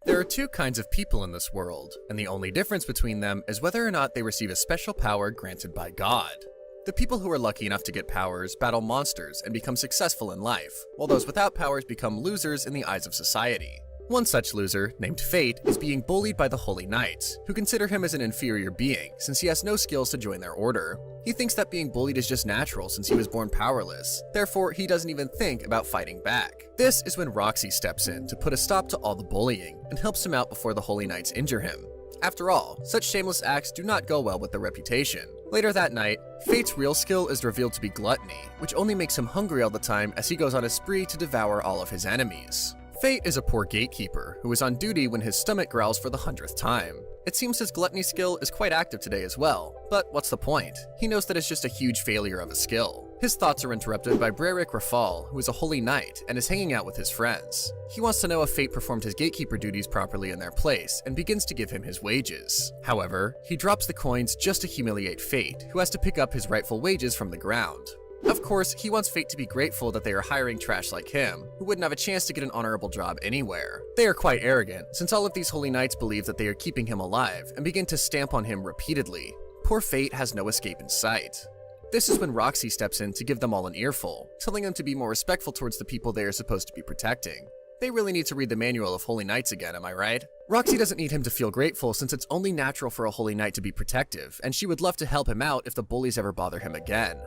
There are two kinds of people in this world, and the only difference between them is whether or not they receive a special power granted by God. The people who are lucky enough to get powers battle monsters and become successful in life, while those without powers become losers in the eyes of society. One such loser, named Fate, is being bullied by the Holy Knights, who consider him as an inferior being since he has no skills to join their order. He thinks that being bullied is just natural since he was born powerless, therefore he doesn't even think about fighting back. This is when Roxy steps in to put a stop to all the bullying and helps him out before the Holy Knights injure him. After all, such shameless acts do not go well with their reputation. Later that night, Fate's real skill is revealed to be gluttony, which only makes him hungry all the time as he goes on a spree to devour all of his enemies. Fate is a poor gatekeeper who is on duty when his stomach growls for the 100th time. It seems his gluttony skill is quite active today as well, but what's the point? He knows that it's just a huge failure of a skill. His thoughts are interrupted by Breric Rafal, who is a holy knight and is hanging out with his friends. He wants to know if Fate performed his gatekeeper duties properly in their place and begins to give him his wages. However, he drops the coins just to humiliate Fate, who has to pick up his rightful wages from the ground. Of course, he wants Fate to be grateful that they are hiring trash like him, who wouldn't have a chance to get an honorable job anywhere. They are quite arrogant, since all of these holy knights believe that they are keeping him alive and begin to stamp on him repeatedly. Poor Fate has no escape in sight. This is when Roxy steps in to give them all an earful, telling them to be more respectful towards the people they are supposed to be protecting. They really need to read the manual of holy knights again, am I right? Roxy doesn't need him to feel grateful since it's only natural for a holy knight to be protective, and she would love to help him out if the bullies ever bother him again.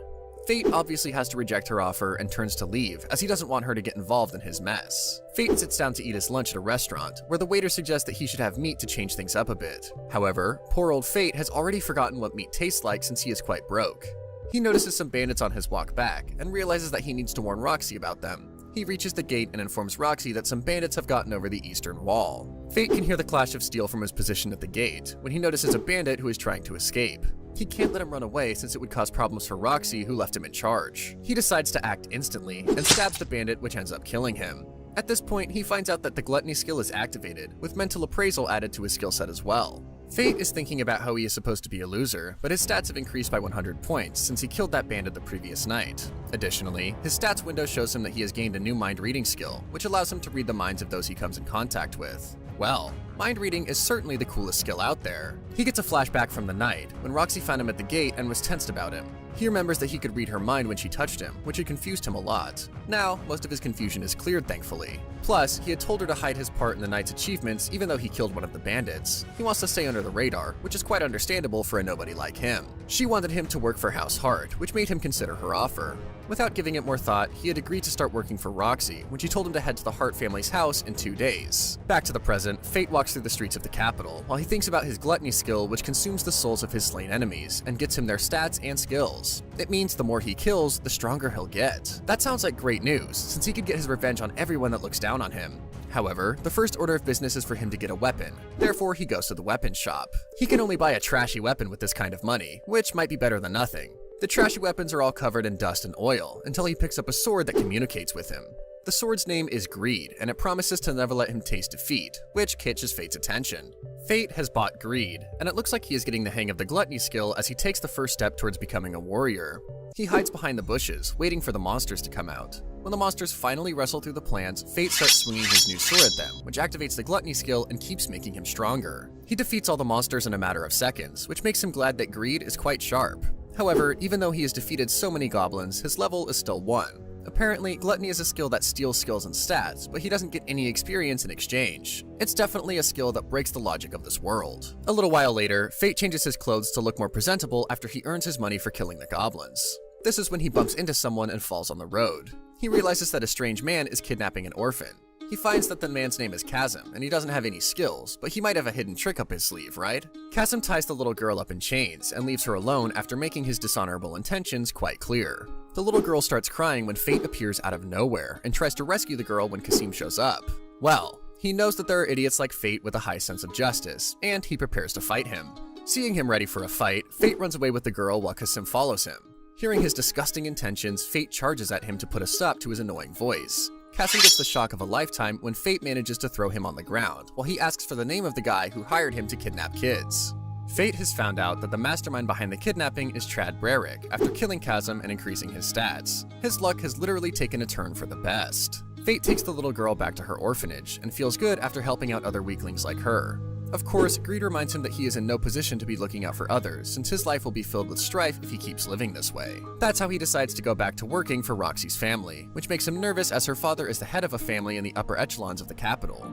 Fate obviously has to reject her offer and turns to leave, as he doesn't want her to get involved in his mess. Fate sits down to eat his lunch at a restaurant, where the waiter suggests that he should have meat to change things up a bit. However, poor old Fate has already forgotten what meat tastes like since he is quite broke. He notices some bandits on his walk back, and realizes that he needs to warn Roxy about them. He reaches the gate and informs Roxy that some bandits have gotten over the eastern wall. Fate can hear the clash of steel from his position at the gate, when he notices a bandit who is trying to escape. He can't let him run away since it would cause problems for Roxy, who left him in charge. He decides to act instantly, and stabs the bandit, which ends up killing him. At this point, he finds out that the gluttony skill is activated, with mental appraisal added to his skill set as well. Fate is thinking about how he is supposed to be a loser, but his stats have increased by 100 points since he killed that bandit the previous night. Additionally, his stats window shows him that he has gained a new mind reading skill, which allows him to read the minds of those he comes in contact with. Well, mind reading is certainly the coolest skill out there. He gets a flashback from the night, when Roxy found him at the gate and was tensed about him. He remembers that he could read her mind when she touched him, which had confused him a lot. Now, most of his confusion is cleared, thankfully. Plus, he had told her to hide his part in the night's achievements even though he killed one of the bandits. He wants to stay under the radar, which is quite understandable for a nobody like him. She wanted him to work for House Hart, which made him consider her offer. Without giving it more thought, he had agreed to start working for Roxy when she told him to head to the Hart family's house in 2 days. Back to the present, Fate walks through the streets of the capital, while he thinks about his gluttony skill, which consumes the souls of his slain enemies, and gets him their stats and skills. It means the more he kills, the stronger he'll get. That sounds like great news, since he could get his revenge on everyone that looks down on him. However, the first order of business is for him to get a weapon. Therefore, he goes to the weapon shop. He can only buy a trashy weapon with this kind of money, which might be better than nothing. The trashy weapons are all covered in dust and oil, until he picks up a sword that communicates with him. The sword's name is Greed, and it promises to never let him taste defeat, which catches Fate's attention. Fate has bought Greed, and it looks like he is getting the hang of the gluttony skill as he takes the first step towards becoming a warrior. He hides behind the bushes, waiting for the monsters to come out. When the monsters finally wrestle through the plants, Fate starts swinging his new sword at them, which activates the gluttony skill and keeps making him stronger. He defeats all the monsters in a matter of seconds, which makes him glad that Greed is quite sharp. However, even though he has defeated so many goblins, his level is still 1. Apparently, gluttony is a skill that steals skills and stats, but he doesn't get any experience in exchange. It's definitely a skill that breaks the logic of this world. A little while later, Fate changes his clothes to look more presentable after he earns his money for killing the goblins. This is when he bumps into someone and falls on the road. He realizes that a strange man is kidnapping an orphan. He finds that the man's name is Chasm, and he doesn't have any skills, but he might have a hidden trick up his sleeve, right? Chasm ties the little girl up in chains and leaves her alone after making his dishonorable intentions quite clear. The little girl starts crying when Fate appears out of nowhere and tries to rescue the girl when Kasim shows up. Well, he knows that there are idiots like Fate with a high sense of justice, and he prepares to fight him. Seeing him ready for a fight, Fate runs away with the girl while Kasim follows him. Hearing his disgusting intentions, Fate charges at him to put a stop to his annoying voice. Kasim gets the shock of a lifetime when Fate manages to throw him on the ground, while he asks for the name of the guy who hired him to kidnap kids. Fate has found out that the mastermind behind the kidnapping is Trad Breric after killing Chasm and increasing his stats. His luck has literally taken a turn for the best. Fate takes the little girl back to her orphanage and feels good after helping out other weaklings like her. Of course, greed reminds him that he is in no position to be looking out for others, since his life will be filled with strife if he keeps living this way. That's how he decides to go back to working for Roxy's family, which makes him nervous as her father is the head of a family in the upper echelons of the capital.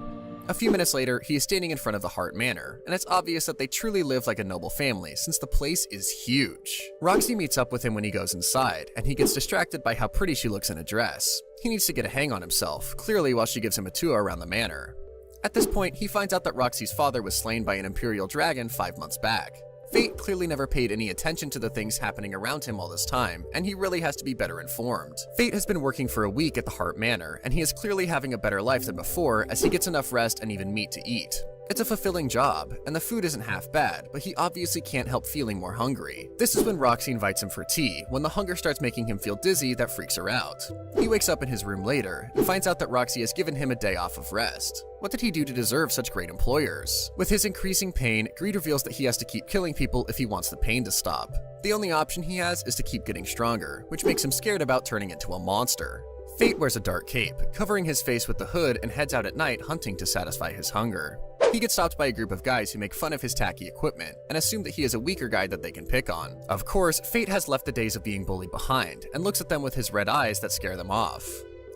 A few minutes later, he is standing in front of the Heart Manor, and it's obvious that they truly live like a noble family since the place is huge. Roxy meets up with him when he goes inside, and he gets distracted by how pretty she looks in a dress. He needs to get a hang on himself, clearly while she gives him a tour around the manor. At this point, he finds out that Roxy's father was slain by an imperial dragon 5 months back. Fate clearly never paid any attention to the things happening around him all this time, and he really has to be better informed. Fate has been working for a week at the Heart Manor, and he is clearly having a better life than before as he gets enough rest and even meat to eat. It's a fulfilling job, and the food isn't half bad, but he obviously can't help feeling more hungry. This is when Roxy invites him for tea, when the hunger starts making him feel dizzy that freaks her out. He wakes up in his room later, and finds out that Roxy has given him a day off of rest. What did he do to deserve such great employers? With his increasing pain, Greed reveals that he has to keep killing people if he wants the pain to stop. The only option he has is to keep getting stronger, which makes him scared about turning into a monster. Fate wears a dark cape, covering his face with the hood, and heads out at night hunting to satisfy his hunger. He gets stopped by a group of guys who make fun of his tacky equipment and assume that he is a weaker guy that they can pick on. Of course, Fate has left the days of being bullied behind and looks at them with his red eyes that scare them off.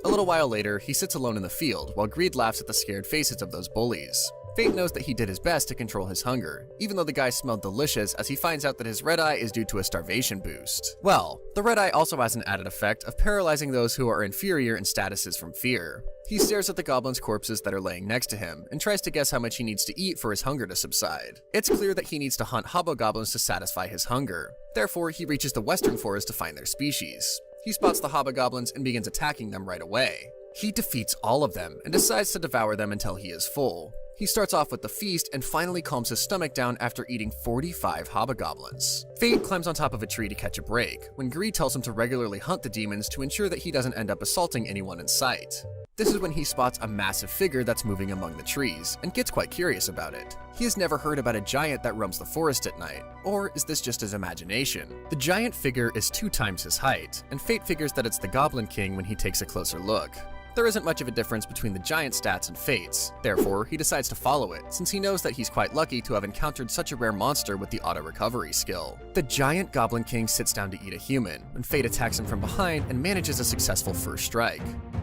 A little while later, he sits alone in the field while Greed laughs at the scared faces of those bullies. Fate knows that he did his best to control his hunger, even though the guy smelled delicious as he finds out that his red eye is due to a starvation boost. Well, the red eye also has an added effect of paralyzing those who are inferior in statuses from fear. He stares at the goblins' corpses that are laying next to him and tries to guess how much he needs to eat for his hunger to subside. It's clear that he needs to hunt hobgoblins to satisfy his hunger. Therefore, he reaches the western forest to find their species. He spots the hobgoblins and begins attacking them right away. He defeats all of them and decides to devour them until he is full. He starts off with the feast and finally calms his stomach down after eating 45 hobgoblins. Fate climbs on top of a tree to catch a break, when Greed tells him to regularly hunt the demons to ensure that he doesn't end up assaulting anyone in sight. This is when he spots a massive figure that's moving among the trees, and gets quite curious about it. He has never heard about a giant that roams the forest at night, or is this just his imagination? The giant figure is 2 times his height, and Fate figures that it's the Goblin King when he takes a closer look. There isn't much of a difference between the giant stats and Fate's, therefore he decides to follow it, since he knows that he's quite lucky to have encountered such a rare monster with the auto-recovery skill. The giant Goblin King sits down to eat a human, when Fate attacks him from behind and manages a successful first strike.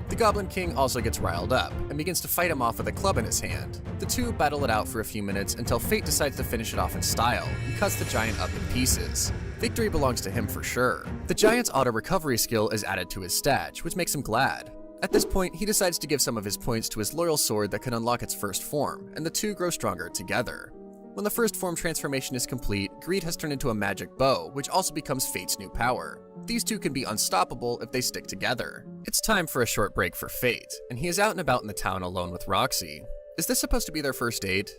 The Goblin King also gets riled up, and begins to fight him off with a club in his hand. The two battle it out for a few minutes until Fate decides to finish it off in style, and cuts the giant up in pieces. Victory belongs to him for sure. The giant's auto-recovery skill is added to his stat, which makes him glad. At this point, he decides to give some of his points to his loyal sword that can unlock its first form, and the two grow stronger together. When the first form transformation is complete, Greed has turned into a magic bow, which also becomes Fate's new power. These two can be unstoppable if they stick together. It's time for a short break for Fate, and he is out and about in the town alone with Roxy. Is this supposed to be their first date?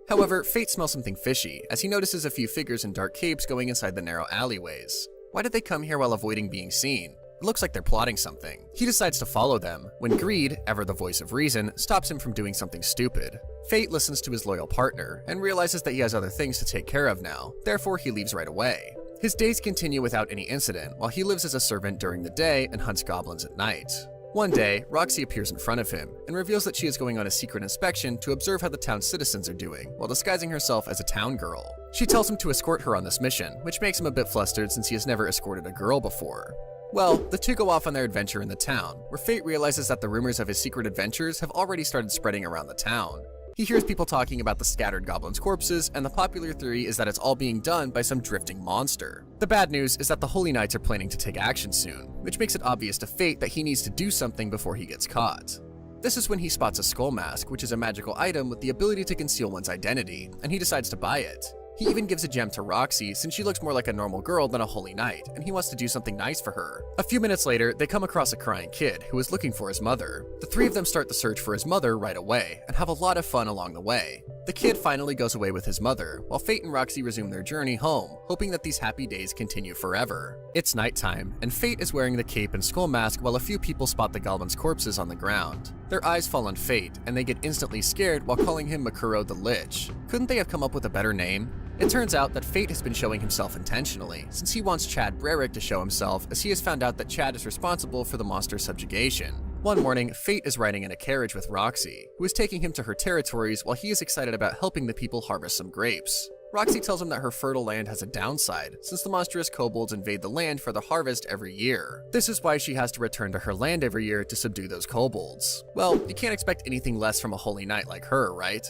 However, Fate smells something fishy, as he notices a few figures in dark capes going inside the narrow alleyways. Why did they come here while avoiding being seen? It looks like they're plotting something. He decides to follow them, when Greed, ever the voice of reason, stops him from doing something stupid. Fate listens to his loyal partner, and realizes that he has other things to take care of now, therefore he leaves right away. His days continue without any incident, while he lives as a servant during the day and hunts goblins at night. One day, Roxy appears in front of him, and reveals that she is going on a secret inspection to observe how the town's citizens are doing, while disguising herself as a town girl. She tells him to escort her on this mission, which makes him a bit flustered since he has never escorted a girl before. Well, the two go off on their adventure in the town, where Fate realizes that the rumors of his secret adventures have already started spreading around the town. He hears people talking about the scattered goblins' corpses, and the popular theory is that it's all being done by some drifting monster. The bad news is that the Holy Knights are planning to take action soon, which makes it obvious to Fate that he needs to do something before he gets caught. This is when he spots a skull mask, which is a magical item with the ability to conceal one's identity, and he decides to buy it. He even gives a gem to Roxy since she looks more like a normal girl than a holy knight, and he wants to do something nice for her. A few minutes later, they come across a crying kid who is looking for his mother. The three of them start the search for his mother right away, and have a lot of fun along the way. The kid finally goes away with his mother, while Fate and Roxy resume their journey home, hoping that these happy days continue forever. It's nighttime, and Fate is wearing the cape and skull mask while a few people spot the goblins' corpses on the ground. Their eyes fall on Fate, and they get instantly scared while calling him Makuro the Lich. Couldn't they have come up with a better name? It turns out that Fate has been showing himself intentionally, since he wants Chad Brerick to show himself, as he has found out that Chad is responsible for the monster's subjugation. One morning, Fate is riding in a carriage with Roxy, who is taking him to her territories while he is excited about helping the people harvest some grapes. Roxy tells him that her fertile land has a downside, since the monstrous kobolds invade the land for the harvest every year. This is why she has to return to her land every year to subdue those kobolds. Well, you can't expect anything less from a holy knight like her, right?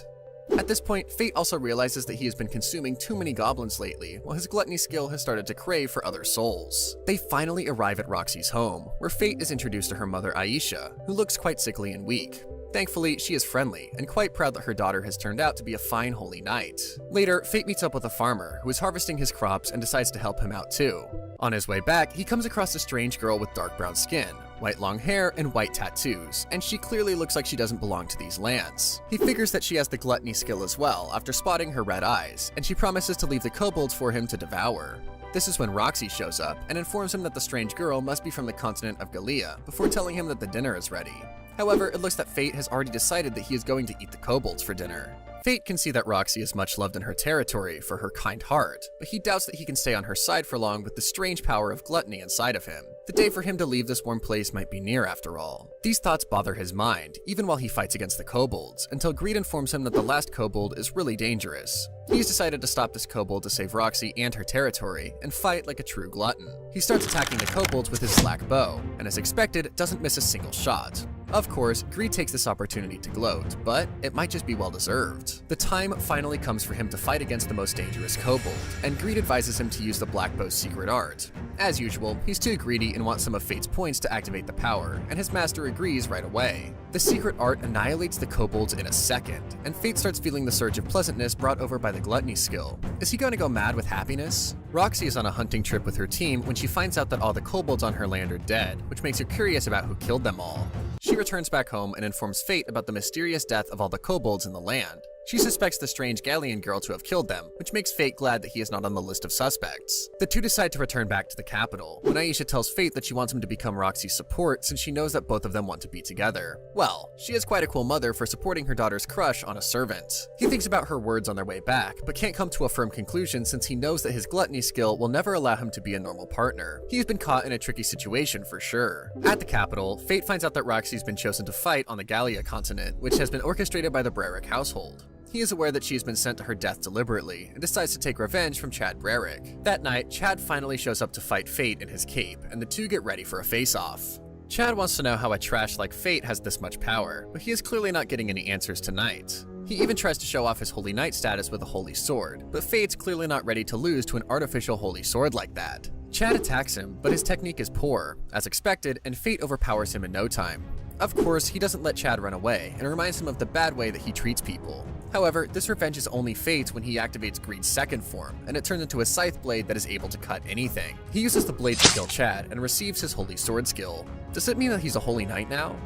At this point, Fate also realizes that he has been consuming too many goblins lately, while his gluttony skill has started to crave for other souls. They finally arrive at Roxy's home, where Fate is introduced to her mother Aisha, who looks quite sickly and weak. Thankfully, she is friendly, and quite proud that her daughter has turned out to be a fine holy knight. Later, Fate meets up with a farmer, who is harvesting his crops and decides to help him out too. On his way back, he comes across a strange girl with dark brown skin, white long hair, and white tattoos, and she clearly looks like she doesn't belong to these lands. He figures that she has the gluttony skill as well after spotting her red eyes, and she promises to leave the kobolds for him to devour. This is when Roxy shows up and informs him that the strange girl must be from the continent of Kiʟʟs, before telling him that the dinner is ready. However, it looks that Fate has already decided that he is going to eat the kobolds for dinner. Fate can see that Roxy is much loved in her territory for her kind heart, but he doubts that he can stay on her side for long with the strange power of gluttony inside of him. The day for him to leave this warm place might be near after all. These thoughts bother his mind, even while he fights against the kobolds, until greed informs him that the last kobold is really dangerous. He's decided to stop this kobold to save Roxy and her territory, and fight like a true glutton. He starts attacking the kobolds with his slack bow, and as expected, doesn't miss a single shot. Of course, greed takes this opportunity to gloat, but it might just be well deserved. The time finally comes for him to fight against the most dangerous kobold, and Greed advises him to use the black bow's secret art. As usual, he's too greedy and wants some of Fate's points to activate the power, and his master agrees right away. The secret art annihilates the kobolds in a second, and Fate starts feeling the surge of pleasantness brought over by the gluttony skill. Is he going to go mad with happiness? Roxy is on a hunting trip with her team when she finds out that all the kobolds on her land are dead, which makes her curious about who killed them all. She returns back home and informs Fate about the mysterious death of all the kobolds in the land. She suspects the strange Gallian girl to have killed them, which makes Fate glad that he is not on the list of suspects. The two decide to return back to the capital, when Aisha tells Fate that she wants him to become Roxy's support since she knows that both of them want to be together. Well, she is quite a cool mother for supporting her daughter's crush on a servant. He thinks about her words on their way back, but can't come to a firm conclusion since he knows that his gluttony skill will never allow him to be a normal partner. He's been caught in a tricky situation for sure. At the capital, Fate finds out that Roxy's been chosen to fight on the Gallia continent, which has been orchestrated by the Brerick household. He is aware that she has been sent to her death deliberately, and decides to take revenge from Chad Brerick. That night, Chad finally shows up to fight Fate in his cape, and the two get ready for a face-off. Chad wants to know how a trash like Fate has this much power, but he is clearly not getting any answers tonight. He even tries to show off his holy knight status with a holy sword, but Fate's clearly not ready to lose to an artificial holy sword like that. Chad attacks him, but his technique is poor, as expected, and Fate overpowers him in no time. Of course, he doesn't let Chad run away, and reminds him of the bad way that he treats people. However, this revenge is only Fate's when he activates Greed's second form, and it turns into a scythe blade that is able to cut anything. He uses the blade to kill Chad, and receives his holy sword skill. Does it mean that he's a holy knight now?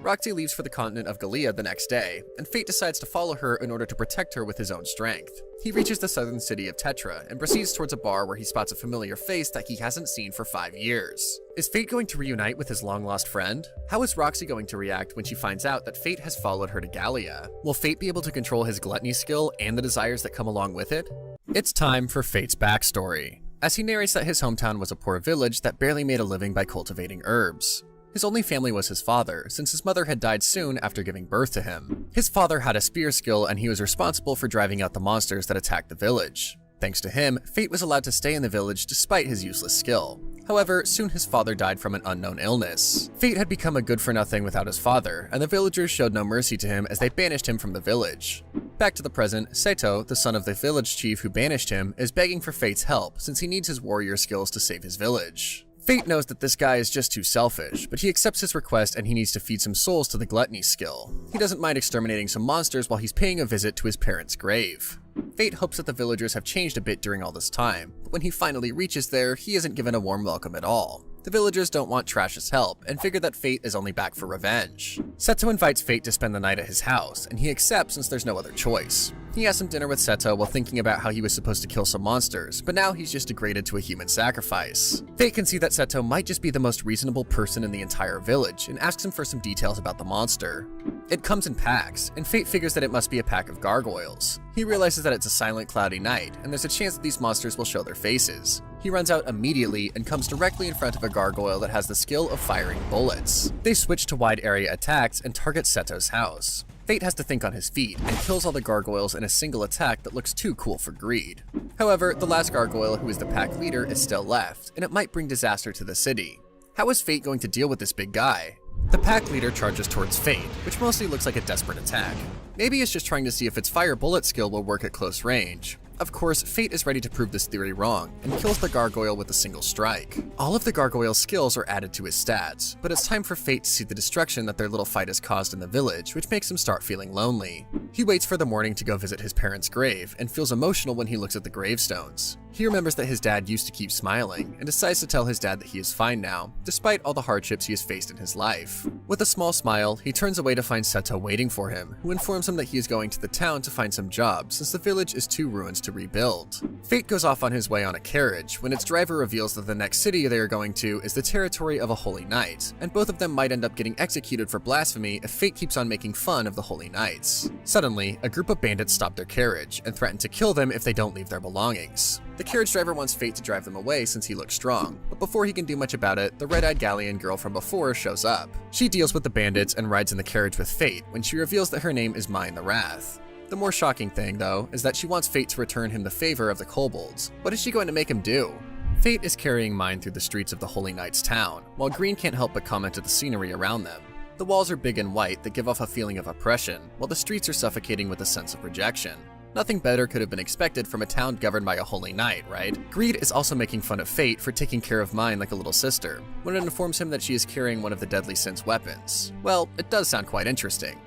Roxy leaves for the continent of Kiʟʟs the next day, and Fate decides to follow her in order to protect her with his own strength. He reaches the southern city of Tetra, and proceeds towards a bar where he spots a familiar face that he hasn't seen for 5 years. Is Fate going to reunite with his long-lost friend? How is Roxy going to react when she finds out that Fate has followed her to Gallia? Will Fate be able to control his gluttony skill and the desires that come along with it? It's time for Fate's backstory, as he narrates that his hometown was a poor village that barely made a living by cultivating herbs. His only family was his father, since his mother had died soon after giving birth to him. His father had a spear skill, and he was responsible for driving out the monsters that attacked the village. Thanks to him, Fate was allowed to stay in the village despite his useless skill. However, soon his father died from an unknown illness. Fate had become a good-for-nothing without his father, and the villagers showed no mercy to him as they banished him from the village. Back to the present, Seto, the son of the village chief who banished him, is begging for Fate's help since he needs his warrior skills to save his village. Fate knows that this guy is just too selfish, but he accepts his request and he needs to feed some souls to the gluttony skill. He doesn't mind exterminating some monsters while he's paying a visit to his parents' grave. Fate hopes that the villagers have changed a bit during all this time, but when he finally reaches there, he isn't given a warm welcome at all. The villagers don't want Trash's help and figure that Fate is only back for revenge. Seto invites Fate to spend the night at his house, and he accepts since there's no other choice. He has some dinner with Seto while thinking about how he was supposed to kill some monsters, but now he's just degraded to a human sacrifice. Fate can see that Seto might just be the most reasonable person in the entire village and asks him for some details about the monster. It comes in packs, and Fate figures that it must be a pack of gargoyles. He realizes that it's a silent, cloudy night, and there's a chance that these monsters will show their faces. He runs out immediately and comes directly in front of a gargoyle that has the skill of firing bullets. They switch to wide area attacks and target Seto's house. Fate has to think on his feet and kills all the gargoyles in a single attack that looks too cool for greed. However, the last gargoyle, who is the pack leader, is still left, and it might bring disaster to the city. How is Fate going to deal with this big guy? The pack leader charges towards Fate, which mostly looks like a desperate attack. Maybe it's just trying to see if its fire bullet skill will work at close range. Of course, Fate is ready to prove this theory wrong, and kills the gargoyle with a single strike. All of the gargoyle's skills are added to his stats, but it's time for Fate to see the destruction that their little fight has caused in the village, which makes him start feeling lonely. He waits for the morning to go visit his parents' grave, and feels emotional when he looks at the gravestones. He remembers that his dad used to keep smiling, and decides to tell his dad that he is fine now, despite all the hardships he has faced in his life. With a small smile, he turns away to find Seto waiting for him, who informs him that he is going to the town to find some jobs, since the village is too ruined to rebuild. Fate goes off on his way on a carriage, when its driver reveals that the next city they are going to is the territory of a holy knight, and both of them might end up getting executed for blasphemy if Fate keeps on making fun of the holy knights. Suddenly, a group of bandits stop their carriage, and threaten to kill them if they don't leave their belongings. The carriage driver wants Fate to drive them away since he looks strong, but before he can do much about it, the red-eyed galleon girl from before shows up. She deals with the bandits and rides in the carriage with Fate when she reveals that her name is Mine the Wrath. The more shocking thing, though, is that she wants Fate to return him the favor of the kobolds. What is she going to make him do? Fate is carrying Mine through the streets of the Holy Knight's town, while Green can't help but comment at the scenery around them. The walls are big and white that give off a feeling of oppression, while the streets are suffocating with a sense of rejection. Nothing better could have been expected from a town governed by a holy knight, right? Greed is also making fun of Fate for taking care of Mine like a little sister, when it informs him that she is carrying one of the deadly Sin's weapons. Well, it does sound quite interesting.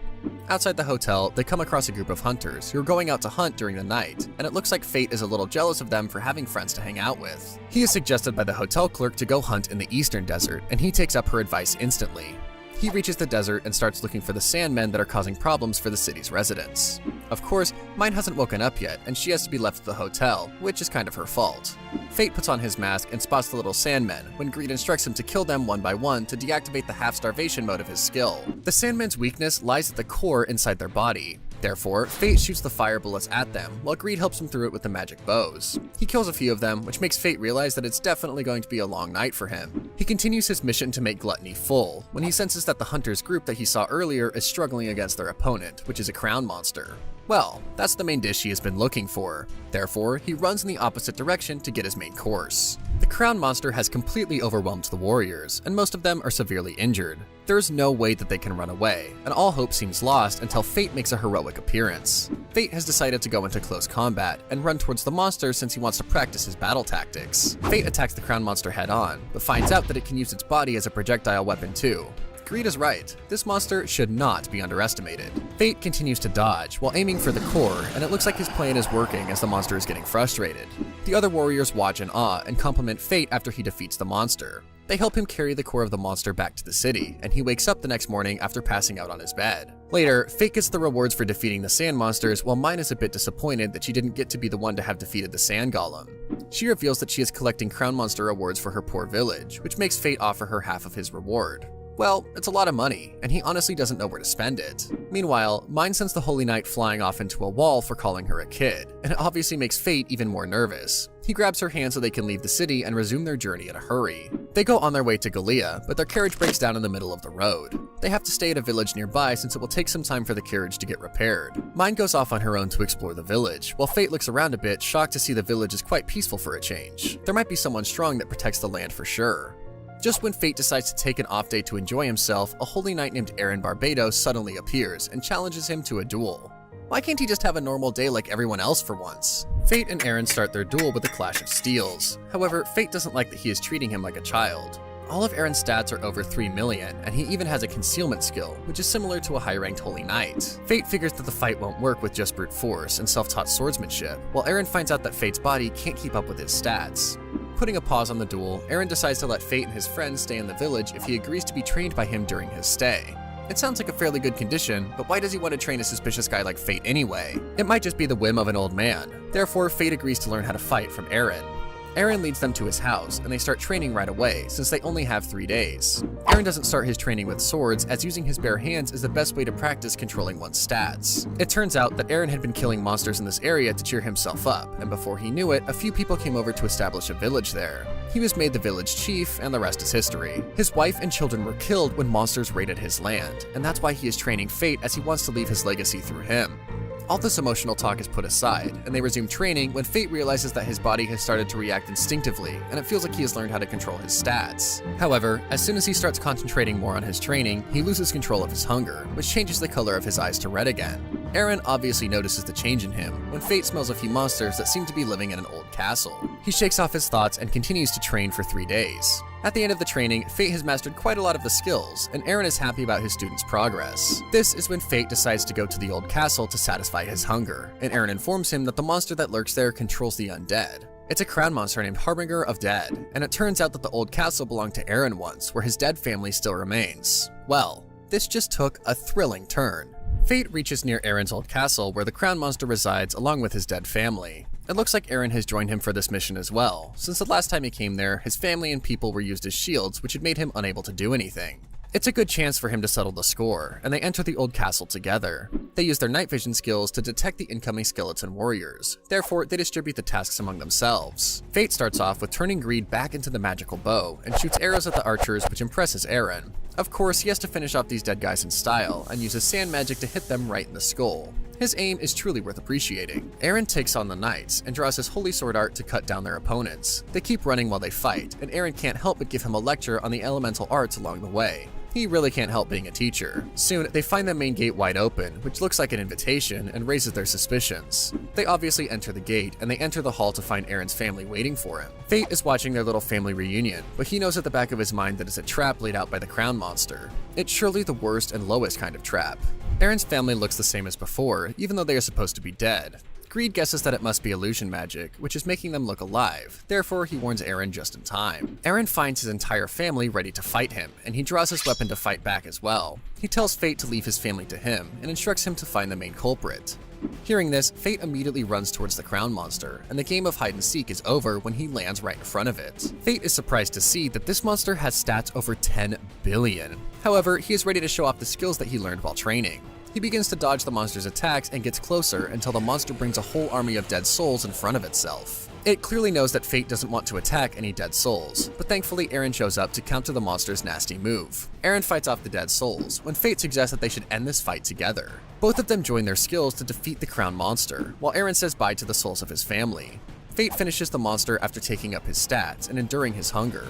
Outside the hotel, they come across a group of hunters who are going out to hunt during the night, and it looks like Fate is a little jealous of them for having friends to hang out with. He is suggested by the hotel clerk to go hunt in the eastern desert, and he takes up her advice instantly. He reaches the desert and starts looking for the sandmen that are causing problems for the city's residents. Of course, Mine hasn't woken up yet, and she has to be left at the hotel, which is kind of her fault. Fate puts on his mask and spots the little sandmen, when Greed instructs him to kill them one by one to deactivate the half-starvation mode of his skill. The sandmen's weakness lies at the core inside their body. Therefore, Fate shoots the fire bullets at them, while Greed helps him through it with the magic bows. He kills a few of them, which makes Fate realize that it's definitely going to be a long night for him. He continues his mission to make Gluttony full, when he senses that the hunters group that he saw earlier is struggling against their opponent, which is a crown monster. Well, that's the main dish he has been looking for. Therefore, he runs in the opposite direction to get his main course. The crown monster has completely overwhelmed the warriors, and most of them are severely injured. There is no way that they can run away, and all hope seems lost until Fate makes a heroic appearance. Fate has decided to go into close combat and run towards the monster since he wants to practice his battle tactics. Fate attacks the crown monster head on, but finds out that it can use its body as a projectile weapon too. Greed is right. This monster should not be underestimated. Fate continues to dodge while aiming for the core, and it looks like his plan is working as the monster is getting frustrated. The other warriors watch in awe and compliment Fate after he defeats the monster. They help him carry the core of the monster back to the city, and he wakes up the next morning after passing out on his bed. Later, Fate gets the rewards for defeating the sand monsters, while Mine is a bit disappointed that she didn't get to be the one to have defeated the sand golem. She reveals that she is collecting crown monster rewards for her poor village, which makes Fate offer her half of his reward. Well, it's a lot of money, and he honestly doesn't know where to spend it. Meanwhile, Mine sends the Holy Knight flying off into a wall for calling her a kid, and it obviously makes Fate even more nervous. He grabs her hand so they can leave the city and resume their journey in a hurry. They go on their way to Galea, but their carriage breaks down in the middle of the road. They have to stay at a village nearby since it will take some time for the carriage to get repaired. Mine goes off on her own to explore the village, while Fate looks around a bit, shocked to see the village is quite peaceful for a change. There might be someone strong that protects the land for sure. Just when Fate decides to take an off day to enjoy himself, a holy knight named Aaron Barbados suddenly appears and challenges him to a duel. Why can't he just have a normal day like everyone else for once? Fate and Aaron start their duel with a clash of steels. However, Fate doesn't like that he is treating him like a child. All of Aaron's stats are over 3 million, and he even has a concealment skill, which is similar to a high-ranked holy knight. Fate figures that the fight won't work with just brute force and self-taught swordsmanship, while Aaron finds out that Fate's body can't keep up with his stats. Putting a pause on the duel, Aaron decides to let Fate and his friends stay in the village if he agrees to be trained by him during his stay. It sounds like a fairly good condition, but why does he want to train a suspicious guy like Fate anyway? It might just be the whim of an old man. Therefore, Fate agrees to learn how to fight from Aaron. Eren leads them to his house, and they start training right away, since they only have 3 days. Eren doesn't start his training with swords, as using his bare hands is the best way to practice controlling one's stats. It turns out that Eren had been killing monsters in this area to cheer himself up, and before he knew it, a few people came over to establish a village there. He was made the village chief, and the rest is history. His wife and children were killed when monsters raided his land, and that's why he is training Fate, as he wants to leave his legacy through him. All this emotional talk is put aside, and they resume training when Fate realizes that his body has started to react instinctively, and it feels like he has learned how to control his stats. However, as soon as he starts concentrating more on his training, he loses control of his hunger, which changes the color of his eyes to red again. Eren obviously notices the change in him when Fate smells a few monsters that seem to be living in an old castle. He shakes off his thoughts and continues to train for 3 days. At the end of the training, Fate has mastered quite a lot of the skills, and Eren is happy about his students' progress. This is when Fate decides to go to the old castle to satisfy his hunger, and Eren informs him that the monster that lurks there controls the undead. It's a crown monster named Harbinger of Dead, and it turns out that the old castle belonged to Eren once, where his dead family still remains. Well, this just took a thrilling turn. Fate reaches near Eren's old castle, where the crown monster resides along with his dead family. It looks like Eren has joined him for this mission as well, since the last time he came there, his family and people were used as shields, which had made him unable to do anything. It's a good chance for him to settle the score, and they enter the old castle together. They use their night vision skills to detect the incoming skeleton warriors, therefore they distribute the tasks among themselves. Fate starts off with turning greed back into the magical bow, and shoots arrows at the archers, which impresses Eren. Of course, he has to finish off these dead guys in style, and uses sand magic to hit them right in the skull. His aim is truly worth appreciating. Eren takes on the knights, and draws his holy sword art to cut down their opponents. They keep running while they fight, and Eren can't help but give him a lecture on the elemental arts along the way. He really can't help being a teacher. Soon, they find the main gate wide open, which looks like an invitation, and raises their suspicions. They obviously enter the gate, and they enter the hall to find Eren's family waiting for him. Fate is watching their little family reunion, but he knows at the back of his mind that it's a trap laid out by the crown monster. It's surely the worst and lowest kind of trap. Eren's family looks the same as before, even though they are supposed to be dead. Greed guesses that it must be illusion magic, which is making them look alive. Therefore, he warns Eren just in time. Eren finds his entire family ready to fight him, and he draws his weapon to fight back as well. He tells Fate to leave his family to him, and instructs him to find the main culprit. Hearing this, Fate immediately runs towards the crown monster, and the game of hide and seek is over when he lands right in front of it. Fate is surprised to see that this monster has stats over 10 billion. However, he is ready to show off the skills that he learned while training. He begins to dodge the monster's attacks and gets closer until the monster brings a whole army of dead souls in front of itself. It clearly knows that Fate doesn't want to attack any dead souls, but thankfully Eren shows up to counter the monster's nasty move. Eren fights off the dead souls, when Fate suggests that they should end this fight together. Both of them join their skills to defeat the crown monster, while Eren says bye to the souls of his family. Fate finishes the monster after taking up his stats and enduring his hunger.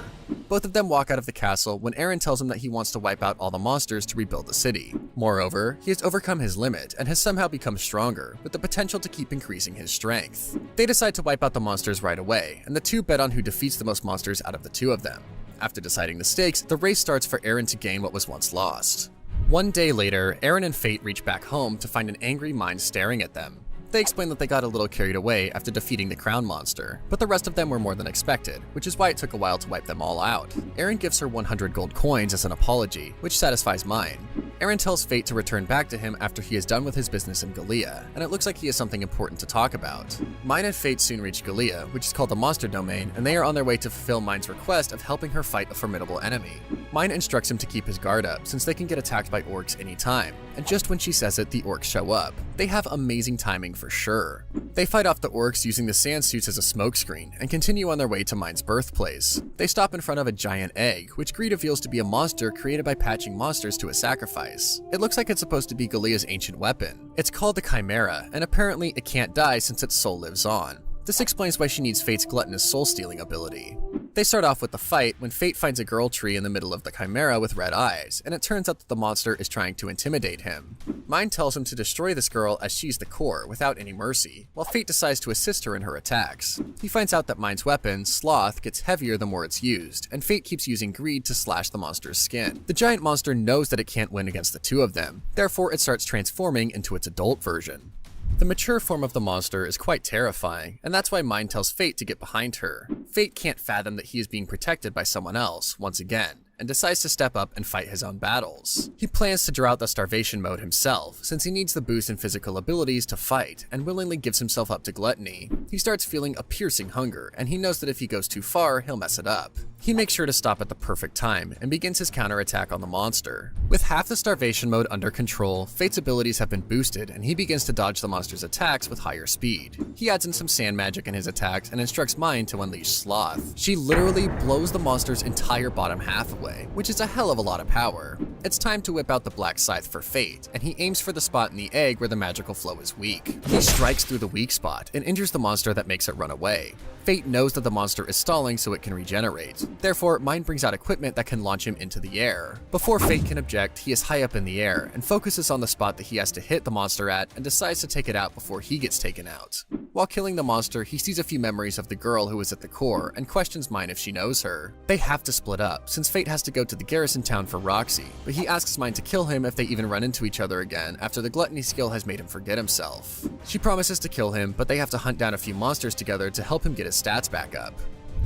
Both of them walk out of the castle when Eren tells him that he wants to wipe out all the monsters to rebuild the city. Moreover, he has overcome his limit and has somehow become stronger, with the potential to keep increasing his strength. They decide to wipe out the monsters right away, and the two bet on who defeats the most monsters out of the two of them. After deciding the stakes, the race starts for Eren to gain what was once lost. One day later, Eren and Fate reach back home to find an angry mind staring at them. They explain that they got a little carried away after defeating the crown monster, but the rest of them were more than expected, which is why it took a while to wipe them all out. Eren gives her 100 gold coins as an apology, which satisfies Mine. Eren tells Fate to return back to him after he is done with his business in Gallia, and it looks like he has something important to talk about. Mine and Fate soon reach Gallia, which is called the Monster Domain, and they are on their way to fulfill Mine's request of helping her fight a formidable enemy. Mine instructs him to keep his guard up, since they can get attacked by orcs anytime, and just when she says it, the orcs show up. They have amazing timing for sure. They fight off the orcs using the sand suits as a smokescreen, and continue on their way to Mine's birthplace. They stop in front of a giant egg, which Greed reveals to be a monster created by patching monsters to a sacrifice. It looks like it's supposed to be Gallia's ancient weapon. It's called the Chimera, and apparently it can't die since its soul lives on. This explains why she needs Fate's gluttonous soul-stealing ability. They start off with the fight when Fate finds a girl tree in the middle of the Chimera with red eyes, and it turns out that the monster is trying to intimidate him. Mine tells him to destroy this girl as she's the core, without any mercy, while Fate decides to assist her in her attacks. He finds out that Mine's weapon, Sloth, gets heavier the more it's used, and Fate keeps using Greed to slash the monster's skin. The giant monster knows that it can't win against the two of them, therefore it starts transforming into its adult version. The mature form of the monster is quite terrifying, and that's why Mine tells Fate to get behind her. Fate can't fathom that he is being protected by someone else, once again, and decides to step up and fight his own battles. He plans to draw out the starvation mode himself, since he needs the boost in physical abilities to fight, and willingly gives himself up to gluttony. He starts feeling a piercing hunger, and he knows that if he goes too far, he'll mess it up. He makes sure to stop at the perfect time, and begins his counterattack on the monster. With half the starvation mode under control, Fate's abilities have been boosted, and he begins to dodge the monster's attacks with higher speed. He adds in some sand magic in his attacks and instructs Mine to unleash Sloth. She literally blows the monster's entire bottom half away, which is a hell of a lot of power. It's time to whip out the black scythe for Fate, and he aims for the spot in the egg where the magical flow is weak. He strikes through the weak spot and injures the monster that makes it run away. Fate knows that the monster is stalling so it can regenerate. Therefore, Mine brings out equipment that can launch him into the air. Before Fate can object, he is high up in the air and focuses on the spot that he has to hit the monster at and decides to take it out before he gets taken out. While killing the monster, he sees a few memories of the girl who is at the core and questions Mine if she knows her. They have to split up, since Fate has to go to the garrison town for Roxy, but he asks Mine to kill him if they even run into each other again after the gluttony skill has made him forget himself. She promises to kill him, but they have to hunt down a few monsters together to help him get his stats back up.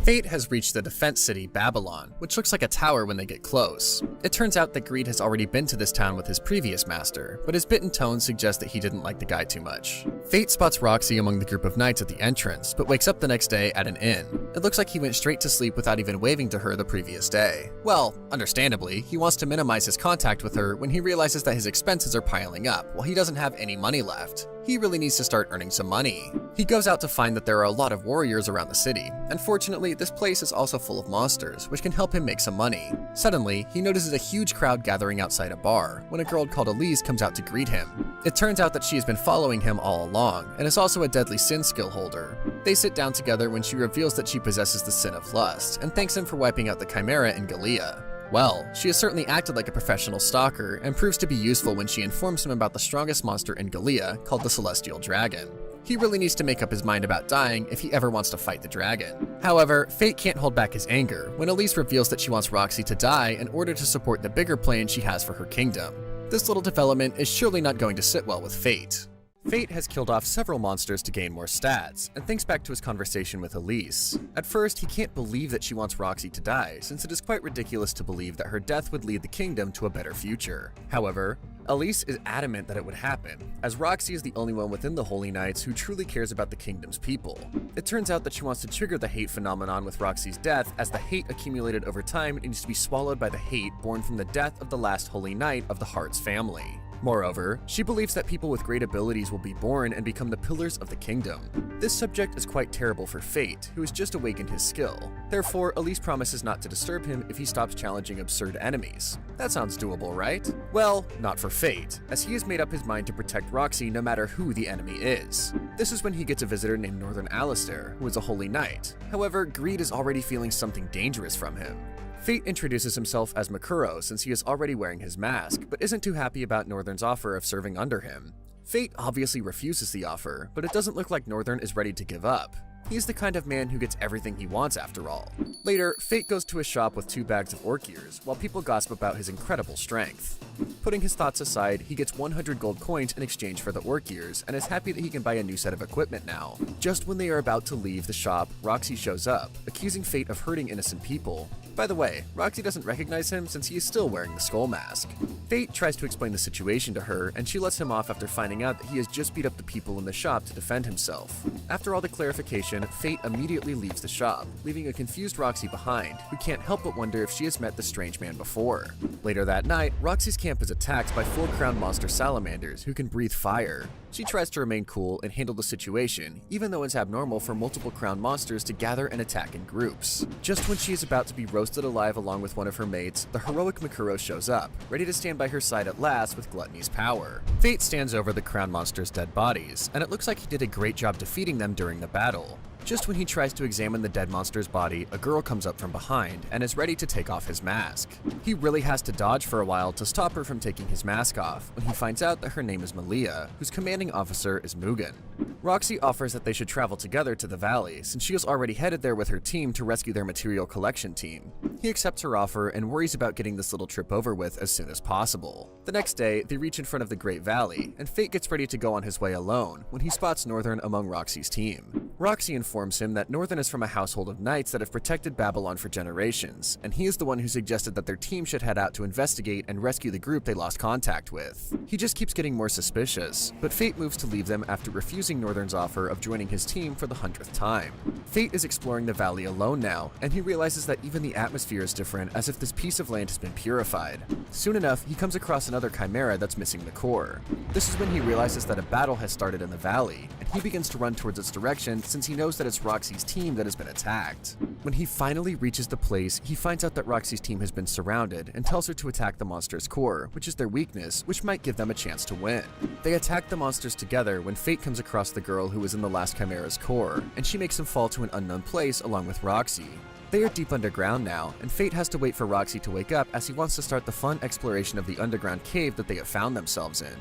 Fate has reached the defense city, Babylon, which looks like a tower when they get close. It turns out that Greed has already been to this town with his previous master, but his bitten tone suggests that he didn't like the guy too much. Fate spots Roxy among the group of knights at the entrance, but wakes up the next day at an inn. It looks like he went straight to sleep without even waving to her the previous day. Well, understandably, he wants to minimize his contact with her when he realizes that his expenses are piling up while he doesn't have any money left. He really needs to start earning some money. He goes out to find that there are a lot of warriors around the city, and fortunately, this place is also full of monsters, which can help him make some money. Suddenly, he notices a huge crowd gathering outside a bar, when a girl called Elise comes out to greet him. It turns out that she has been following him all along, and is also a deadly sin skill holder. They sit down together when she reveals that she possesses the sin of lust, and thanks him for wiping out the Chimera in Gallia. Well, she has certainly acted like a professional stalker, and proves to be useful when she informs him about the strongest monster in Gallia, called the Celestial Dragon. He really needs to make up his mind about dying if he ever wants to fight the dragon. However, Fate can't hold back his anger when Elise reveals that she wants Roxy to die in order to support the bigger plan she has for her kingdom. This little development is surely not going to sit well with Fate. Fate has killed off several monsters to gain more stats, and thinks back to his conversation with Elise. At first, he can't believe that she wants Roxy to die, since it is quite ridiculous to believe that her death would lead the kingdom to a better future. However, Elise is adamant that it would happen, as Roxy is the only one within the Holy Knights who truly cares about the kingdom's people. It turns out that she wants to trigger the hate phenomenon with Roxy's death, as the hate accumulated over time needs to be swallowed by the hate born from the death of the last Holy Knight of the Heart's family. Moreover, she believes that people with great abilities will be born and become the pillars of the kingdom. This subject is quite terrible for Fate, who has just awakened his skill. Therefore, Elise promises not to disturb him if he stops challenging absurd enemies. That sounds doable, right? Well, not for Fate, as he has made up his mind to protect Roxy no matter who the enemy is. This is when he gets a visitor named Northern Alistair, who is a holy knight. However, Greed is already feeling something dangerous from him. Fate introduces himself as Makuro since he is already wearing his mask, but isn't too happy about Northern's offer of serving under him. Fate obviously refuses the offer, but it doesn't look like Northern is ready to give up. He's the kind of man who gets everything he wants after all. Later, Fate goes to a shop with 2 bags of orc ears, while people gossip about his incredible strength. Putting his thoughts aside, he gets 100 gold coins in exchange for the orc ears, and is happy that he can buy a new set of equipment now. Just when they are about to leave the shop, Roxy shows up, accusing Fate of hurting innocent people. By the way, Roxy doesn't recognize him since he is still wearing the skull mask. Fate tries to explain the situation to her, and she lets him off after finding out that he has just beat up the people in the shop to defend himself. After all the clarification, Fate immediately leaves the shop, leaving a confused Roxy behind, who can't help but wonder if she has met the strange man before. Later that night, Roxy's camp is attacked by 4 crowned monster salamanders who can breathe fire. She tries to remain cool and handle the situation, even though it's abnormal for multiple crowned monsters to gather and attack in groups. Just when she is about to be roasted alive along with one of her mates, the heroic Makuro shows up, ready to stand by her side at last with Gluttony's power. Fate stands over the crowned monsters' dead bodies, and it looks like he did a great job defeating them during the battle. Just when he tries to examine the dead monster's body, a girl comes up from behind and is ready to take off his mask. He really has to dodge for a while to stop her from taking his mask off when he finds out that her name is Malia, whose commanding officer is Mugen. Roxy offers that they should travel together to the valley, since she is already headed there with her team to rescue their material collection team. He accepts her offer and worries about getting this little trip over with as soon as possible. The next day, they reach in front of the Great Valley, and Fate gets ready to go on his way alone when he spots Northern among Roxy's team. Roxy informs him that Northern is from a household of knights that have protected Babylon for generations, and he is the one who suggested that their team should head out to investigate and rescue the group they lost contact with. He just keeps getting more suspicious, but Fate moves to leave them after refusing Northern's offer of joining his team for the 100th time. Fate is exploring the valley alone now, and he realizes that even the atmosphere is different, as if this piece of land has been purified. Soon enough, he comes across another Kiʟʟra that's missing the core. This is when he realizes that a battle has started in the valley, and he begins to run towards its direction since he knows that it's Roxy's team that has been attacked. When he finally reaches the place, he finds out that Roxy's team has been surrounded and tells her to attack the monster's core, which is their weakness, which might give them a chance to win. They attack the monsters together when Fate comes across the girl who was in the last Kiʟʟra's core, and she makes him fall to an unknown place along with Roxy. They are deep underground now, and Fate has to wait for Roxy to wake up as he wants to start the fun exploration of the underground cave that they have found themselves in.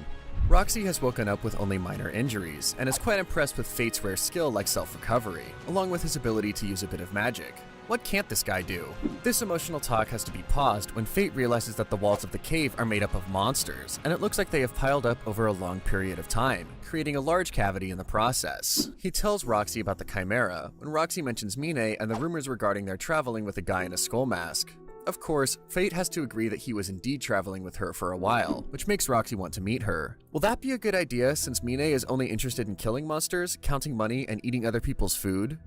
Roxy has woken up with only minor injuries, and is quite impressed with Fate's rare skill like self-recovery, along with his ability to use a bit of magic. What can't this guy do? This emotional talk has to be paused when Fate realizes that the walls of the cave are made up of monsters, and it looks like they have piled up over a long period of time, creating a large cavity in the process. He tells Roxy about the Kiʟʟra, when Roxy mentions Mine and the rumors regarding their traveling with a guy in a skull mask. Of course, Fate has to agree that he was indeed traveling with her for a while, which makes Roxy want to meet her. Will that be a good idea since Mine is only interested in killing monsters, counting money, and eating other people's food?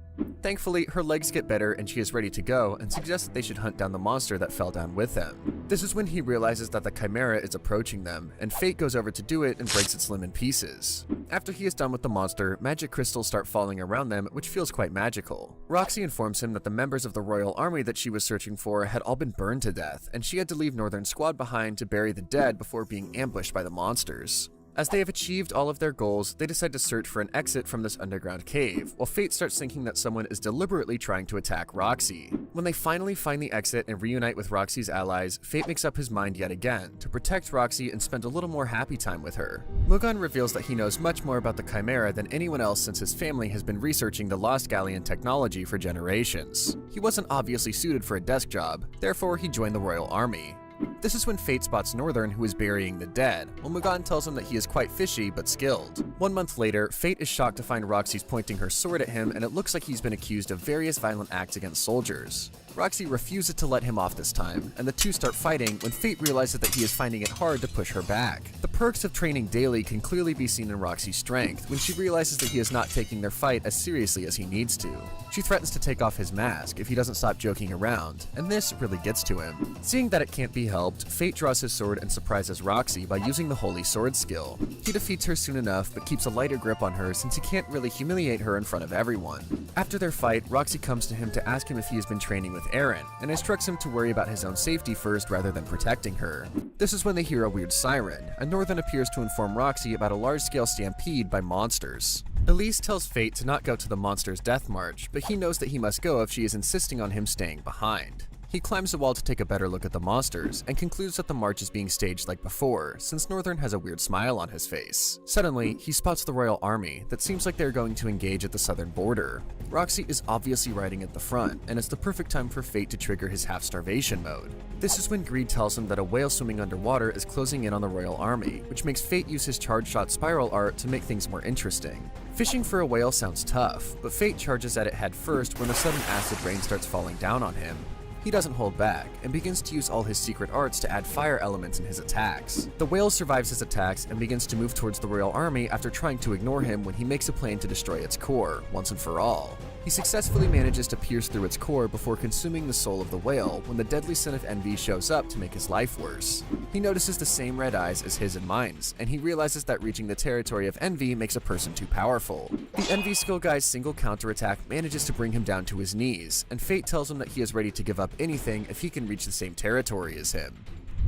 Thankfully, her legs get better and she is ready to go and suggests that they should hunt down the monster that fell down with them. This is when he realizes that the Kiʟʟra is approaching them, and Fate goes over to do it and breaks its limb in pieces. After he is done with the monster, magic crystals start falling around them, which feels quite magical. Roxy informs him that the members of the royal army that she was searching for had all been burned to death, and she had to leave Northern's squad behind to bury the dead before being ambushed by the monsters. As they have achieved all of their goals, they decide to search for an exit from this underground cave, while Fate starts thinking that someone is deliberately trying to attack Roxy. When they finally find the exit and reunite with Roxy's allies, Fate makes up his mind yet again to protect Roxy and spend a little more happy time with her. Mugan reveals that he knows much more about the Kiʟʟra than anyone else since his family has been researching the Lost Galleon technology for generations. He wasn't obviously suited for a desk job, therefore he joined the royal army. This is when Fate spots Northern, who is burying the dead, while Mugan tells him that he is quite fishy but skilled. 1 month later, Fate is shocked to find Roxy's pointing her sword at him, and it looks like he's been accused of various violent acts against soldiers. Roxy refuses to let him off this time, and the two start fighting when Fate realizes that he is finding it hard to push her back. The perks of training daily can clearly be seen in Roxy's strength when she realizes that he is not taking their fight as seriously as he needs to. She threatens to take off his mask if he doesn't stop joking around, and this really gets to him. Seeing that it can't be helped, Fate draws his sword and surprises Roxy by using the Holy Sword skill. He defeats her soon enough, but keeps a lighter grip on her since he can't really humiliate her in front of everyone. After their fight, Roxy comes to him to ask him if he has been training with Eren, and instructs him to worry about his own safety first rather than protecting her. This is when they hear a weird siren, and Northern appears to inform Roxy about a large-scale stampede by monsters. Elise tells Fate to not go to the monster's death march, but he knows that he must go if she is insisting on him staying behind. He climbs the wall to take a better look at the monsters, and concludes that the march is being staged like before, since Northern has a weird smile on his face. Suddenly, he spots the royal army that seems like they're going to engage at the southern border. Roxy is obviously riding at the front, and it's the perfect time for Fate to trigger his half-starvation mode. This is when Greed tells him that a whale swimming underwater is closing in on the royal army, which makes Fate use his charge shot spiral art to make things more interesting. Fishing for a whale sounds tough, but Fate charges at it head first when a sudden acid rain starts falling down on him. He doesn't hold back, and begins to use all his secret arts to add fire elements in his attacks. The whale survives his attacks and begins to move towards the royal army after trying to ignore him when he makes a plan to destroy its core, once and for all. He successfully manages to pierce through its core before consuming the soul of the whale when the deadly sin of envy shows up to make his life worse. He notices the same red eyes as his and mine's, and he realizes that reaching the territory of envy makes a person too powerful. The envy skill guy's single counterattack manages to bring him down to his knees, and Fate tells him that he is ready to give up anything if he can reach the same territory as him.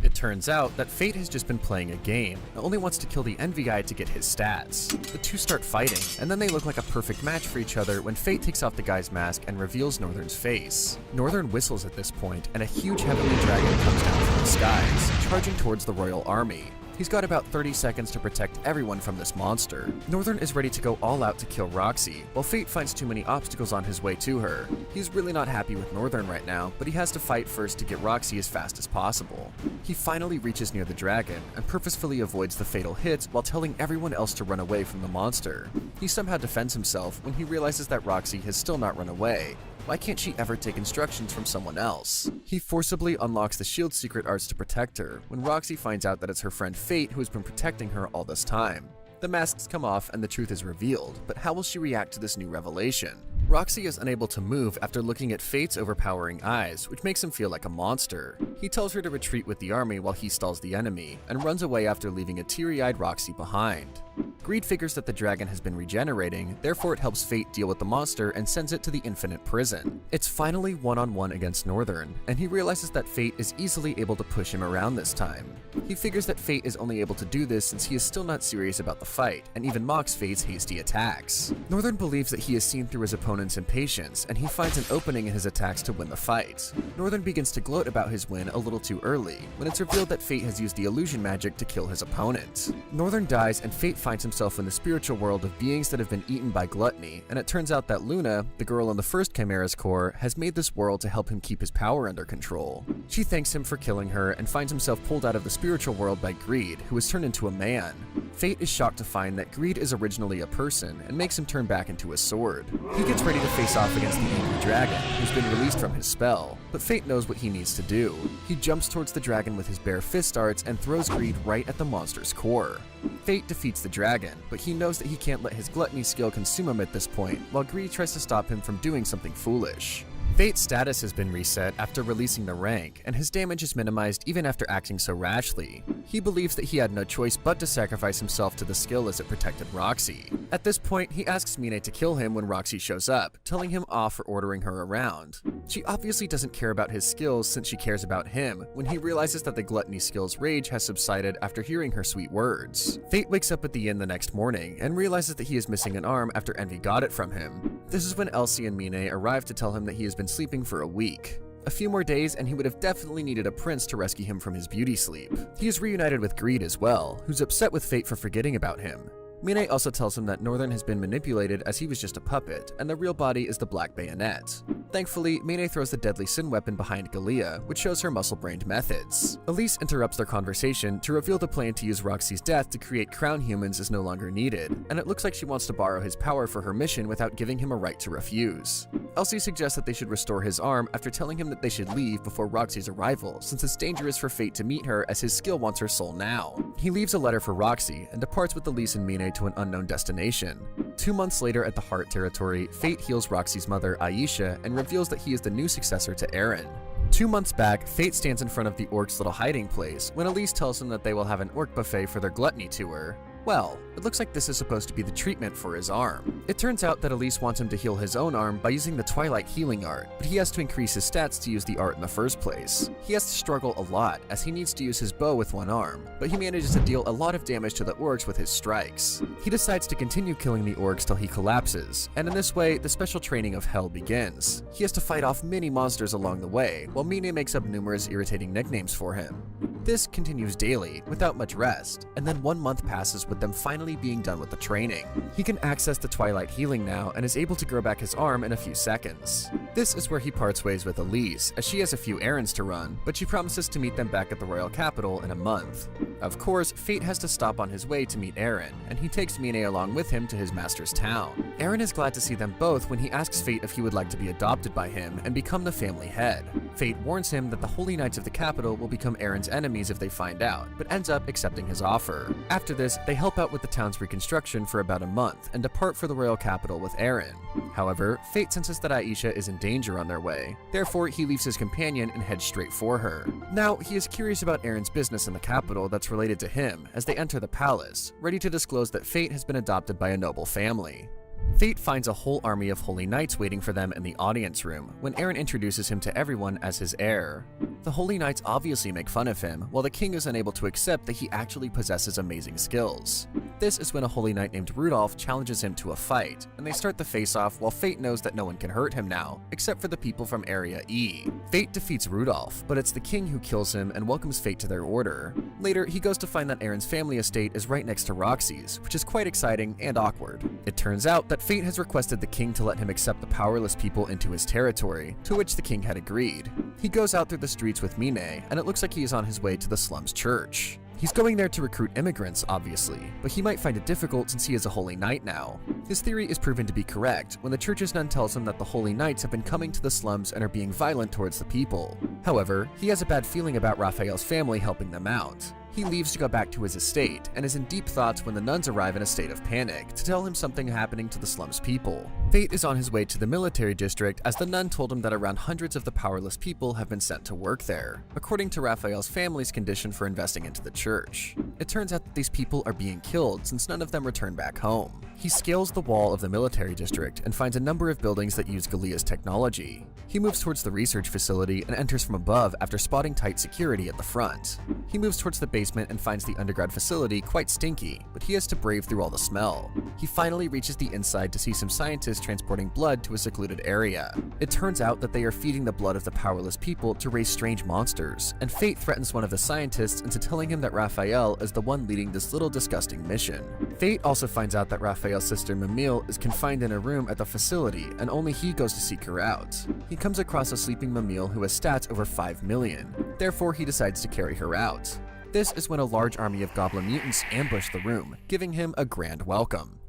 It turns out that Fate has just been playing a game and only wants to kill the envy guy to get his stats. The two start fighting, and then they look like a perfect match for each other when Fate takes off the guy's mask and reveals Northern's face. Northern whistles at this point, and a huge heavenly dragon comes down from the skies, charging towards the royal army. He's got about 30 seconds to protect everyone from this monster. Northern is ready to go all out to kill Roxy, while Fate finds too many obstacles on his way to her. He's really not happy with Northern right now, but he has to fight first to get Roxy as fast as possible. He finally reaches near the dragon, and purposefully avoids the fatal hits while telling everyone else to run away from the monster. He somehow defends himself when he realizes that Roxy has still not run away. Why can't she ever take instructions from someone else? He forcibly unlocks the shield's secret arts to protect her, when Roxy finds out that it's her friend Fate who has been protecting her all this time. The masks come off and the truth is revealed, but how will she react to this new revelation? Roxy is unable to move after looking at Fate's overpowering eyes, which makes him feel like a monster. He tells her to retreat with the army while he stalls the enemy, and runs away after leaving a teary-eyed Roxy behind. Greed figures that the dragon has been regenerating, therefore it helps Fate deal with the monster and sends it to the infinite prison. It's finally one-on-one against Northern, and he realizes that Fate is easily able to push him around this time. He figures that Fate is only able to do this since he is still not serious about the fight, and even mocks Fate's hasty attacks. Northern believes that he has seen through his opponent's impatience, and he finds an opening in his attacks to win the fight. Northern begins to gloat about his win a little too early, when it's revealed that Fate has used the illusion magic to kill his opponent. Northern dies, and Fate finds himself in the spiritual world of beings that have been eaten by gluttony, and it turns out that Luna, the girl in the first Chimera's core, has made this world to help him keep his power under control. She thanks him for killing her and finds himself pulled out of the spiritual world by Greed, who has turned into a man. Fate is shocked to find that Greed is originally a person and makes him turn back into a sword. He gets ready to face off against the angry dragon, who's been released from his spell, but Fate knows what he needs to do. He jumps towards the dragon with his bare fist arts and throws Greed right at the monster's core. Fate defeats the dragon, but he knows that he can't let his gluttony skill consume him at this point, while Greed tries to stop him from doing something foolish. Fate's status has been reset after releasing the rank, and his damage is minimized even after acting so rashly. He believes that he had no choice but to sacrifice himself to the skill as it protected Roxy. At this point, he asks Mine to kill him when Roxy shows up, telling him off for ordering her around. She obviously doesn't care about his skills since she cares about him, when he realizes that the gluttony skill's rage has subsided after hearing her sweet words. Fate wakes up at the inn the next morning and realizes that he is missing an arm after Envy got it from him. This is when Elsie and Mine arrive to tell him that he has been sleeping for a week. A few more days and he would have definitely needed a prince to rescue him from his beauty sleep. He is reunited with Greed as well, who's upset with Fate for forgetting about him. Mine also tells him that Northern has been manipulated as he was just a puppet, and the real body is the Black Bayonet. Thankfully, Mine throws the deadly sin weapon behind Galea, which shows her muscle-brained methods. Elise interrupts their conversation to reveal the plan to use Roxy's death to create crown humans is no longer needed, and it looks like she wants to borrow his power for her mission without giving him a right to refuse. Elsie suggests that they should restore his arm after telling him that they should leave before Roxy's arrival, since it's dangerous for Fate to meet her as his skill wants her soul now. He leaves a letter for Roxy and departs with Elise and Mine to an unknown destination. 2 months later at the Heart Territory, Fate heals Roxy's mother, Aisha, and reveals that he is the new successor to Eren. 2 months back, Fate stands in front of the orc's little hiding place when Elise tells him that they will have an orc buffet for their gluttony tour. Well, it looks like this is supposed to be the treatment for his arm. It turns out that Elise wants him to heal his own arm by using the Twilight healing art, but he has to increase his stats to use the art in the first place. He has to struggle a lot as he needs to use his bow with one arm, but he manages to deal a lot of damage to the orcs with his strikes. He decides to continue killing the orcs till he collapses, and in this way, the special training of Hell begins. He has to fight off many monsters along the way, while Mine makes up numerous irritating nicknames for him. This continues daily, without much rest, and then 1 month passes with them finally being done with the training. He can access the Twilight healing now and is able to grow back his arm in a few seconds. This is where he parts ways with Elise, as she has a few errands to run, but she promises to meet them back at the royal capital in a month. Of course, Fate has to stop on his way to meet Eren, and he takes Mine along with him to his master's town. Eren is glad to see them both when he asks Fate if he would like to be adopted by him and become the family head. Fate warns him that the Holy Knights of the capital will become Eren's enemies if they find out, but ends up accepting his offer. After this, they help out with the town's reconstruction for about a month and depart for the royal capital with Eren. However, Fate senses that Aisha is in danger on their way. Therefore, he leaves his companion and heads straight for her. Now, he is curious about Eren's business in the capital that's related to him as they enter the palace, ready to disclose that Fate has been adopted by a noble family. Fate finds a whole army of holy knights waiting for them in the audience room when Aaron introduces him to everyone as his heir. The holy knights obviously make fun of him, while the king is unable to accept that he actually possesses amazing skills. This is when a holy knight named Rudolph challenges him to a fight, and they start the face-off while Fate knows that no one can hurt him now, except for the people from Area E. Fate defeats Rudolph, but it's the king who kills him and welcomes Fate to their order. Later, he goes to find that Aaron's family estate is right next to Roxy's, which is quite exciting and awkward. It turns out that Fate has requested the king to let him accept the powerless people into his territory, to which the king had agreed. He goes out through the streets with Mine, and it looks like he is on his way to the slums church. He's going there to recruit immigrants, obviously, but he might find it difficult since he is a holy knight now. His theory is proven to be correct when the church's nun tells him that the holy knights have been coming to the slums and are being violent towards the people. However, he has a bad feeling about Raphael's family helping them out. He leaves to go back to his estate, and is in deep thoughts when the nuns arrive in a state of panic to tell him something happening to the slums people. Fate is on his way to the military district as the nun told him that around hundreds of the powerless people have been sent to work there, according to Raphael's family's condition for investing into the church. It turns out that these people are being killed since none of them return back home. He scales the wall of the military district and finds a number of buildings that use Galia's technology. He moves towards the research facility and enters from above after spotting tight security at the front. He moves towards the basement and finds the underground facility quite stinky, but he has to brave through all the smell. He finally reaches the inside to see some scientists transporting blood to a secluded area. It turns out that they are feeding the blood of the powerless people to raise strange monsters, and Fate threatens one of the scientists into telling him that Raphael is the one leading this little disgusting mission. Fate also finds out that Raphael's sister Mamil is confined in a room at the facility, and only he goes to seek her out. He comes across a sleeping Mamil who has stats over 5 million, therefore he decides to carry her out. This is when a large army of goblin mutants ambush the room, giving him a grand welcome.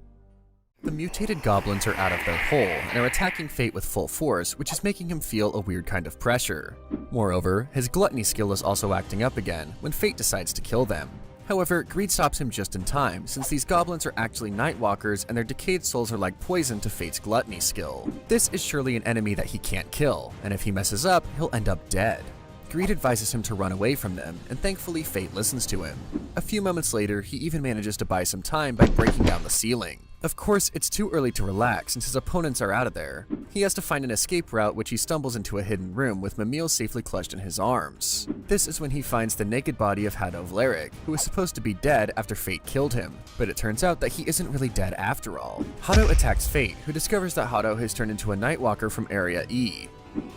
The mutated goblins are out of their hole and are attacking Fate with full force, which is making him feel a weird kind of pressure. Moreover, his gluttony skill is also acting up again when Fate decides to kill them. However, greed stops him just in time, since these goblins are actually Nightwalkers and their decayed souls are like poison to Fate's gluttony skill. This is surely an enemy that he can't kill, and if he messes up, he'll end up dead. Greed advises him to run away from them, and thankfully Fate listens to him. A few moments later, he even manages to buy some time by breaking down the ceiling. Of course, it's too early to relax since his opponents are out of there. He has to find an escape route, which he stumbles into a hidden room with Mamil safely clutched in his arms. This is when he finds the naked body of Haddo Vlarik, who is supposed to be dead after Fate killed him, but it turns out that he isn't really dead after all. Haddo attacks Fate, who discovers that Haddo has turned into a Nightwalker from Area E.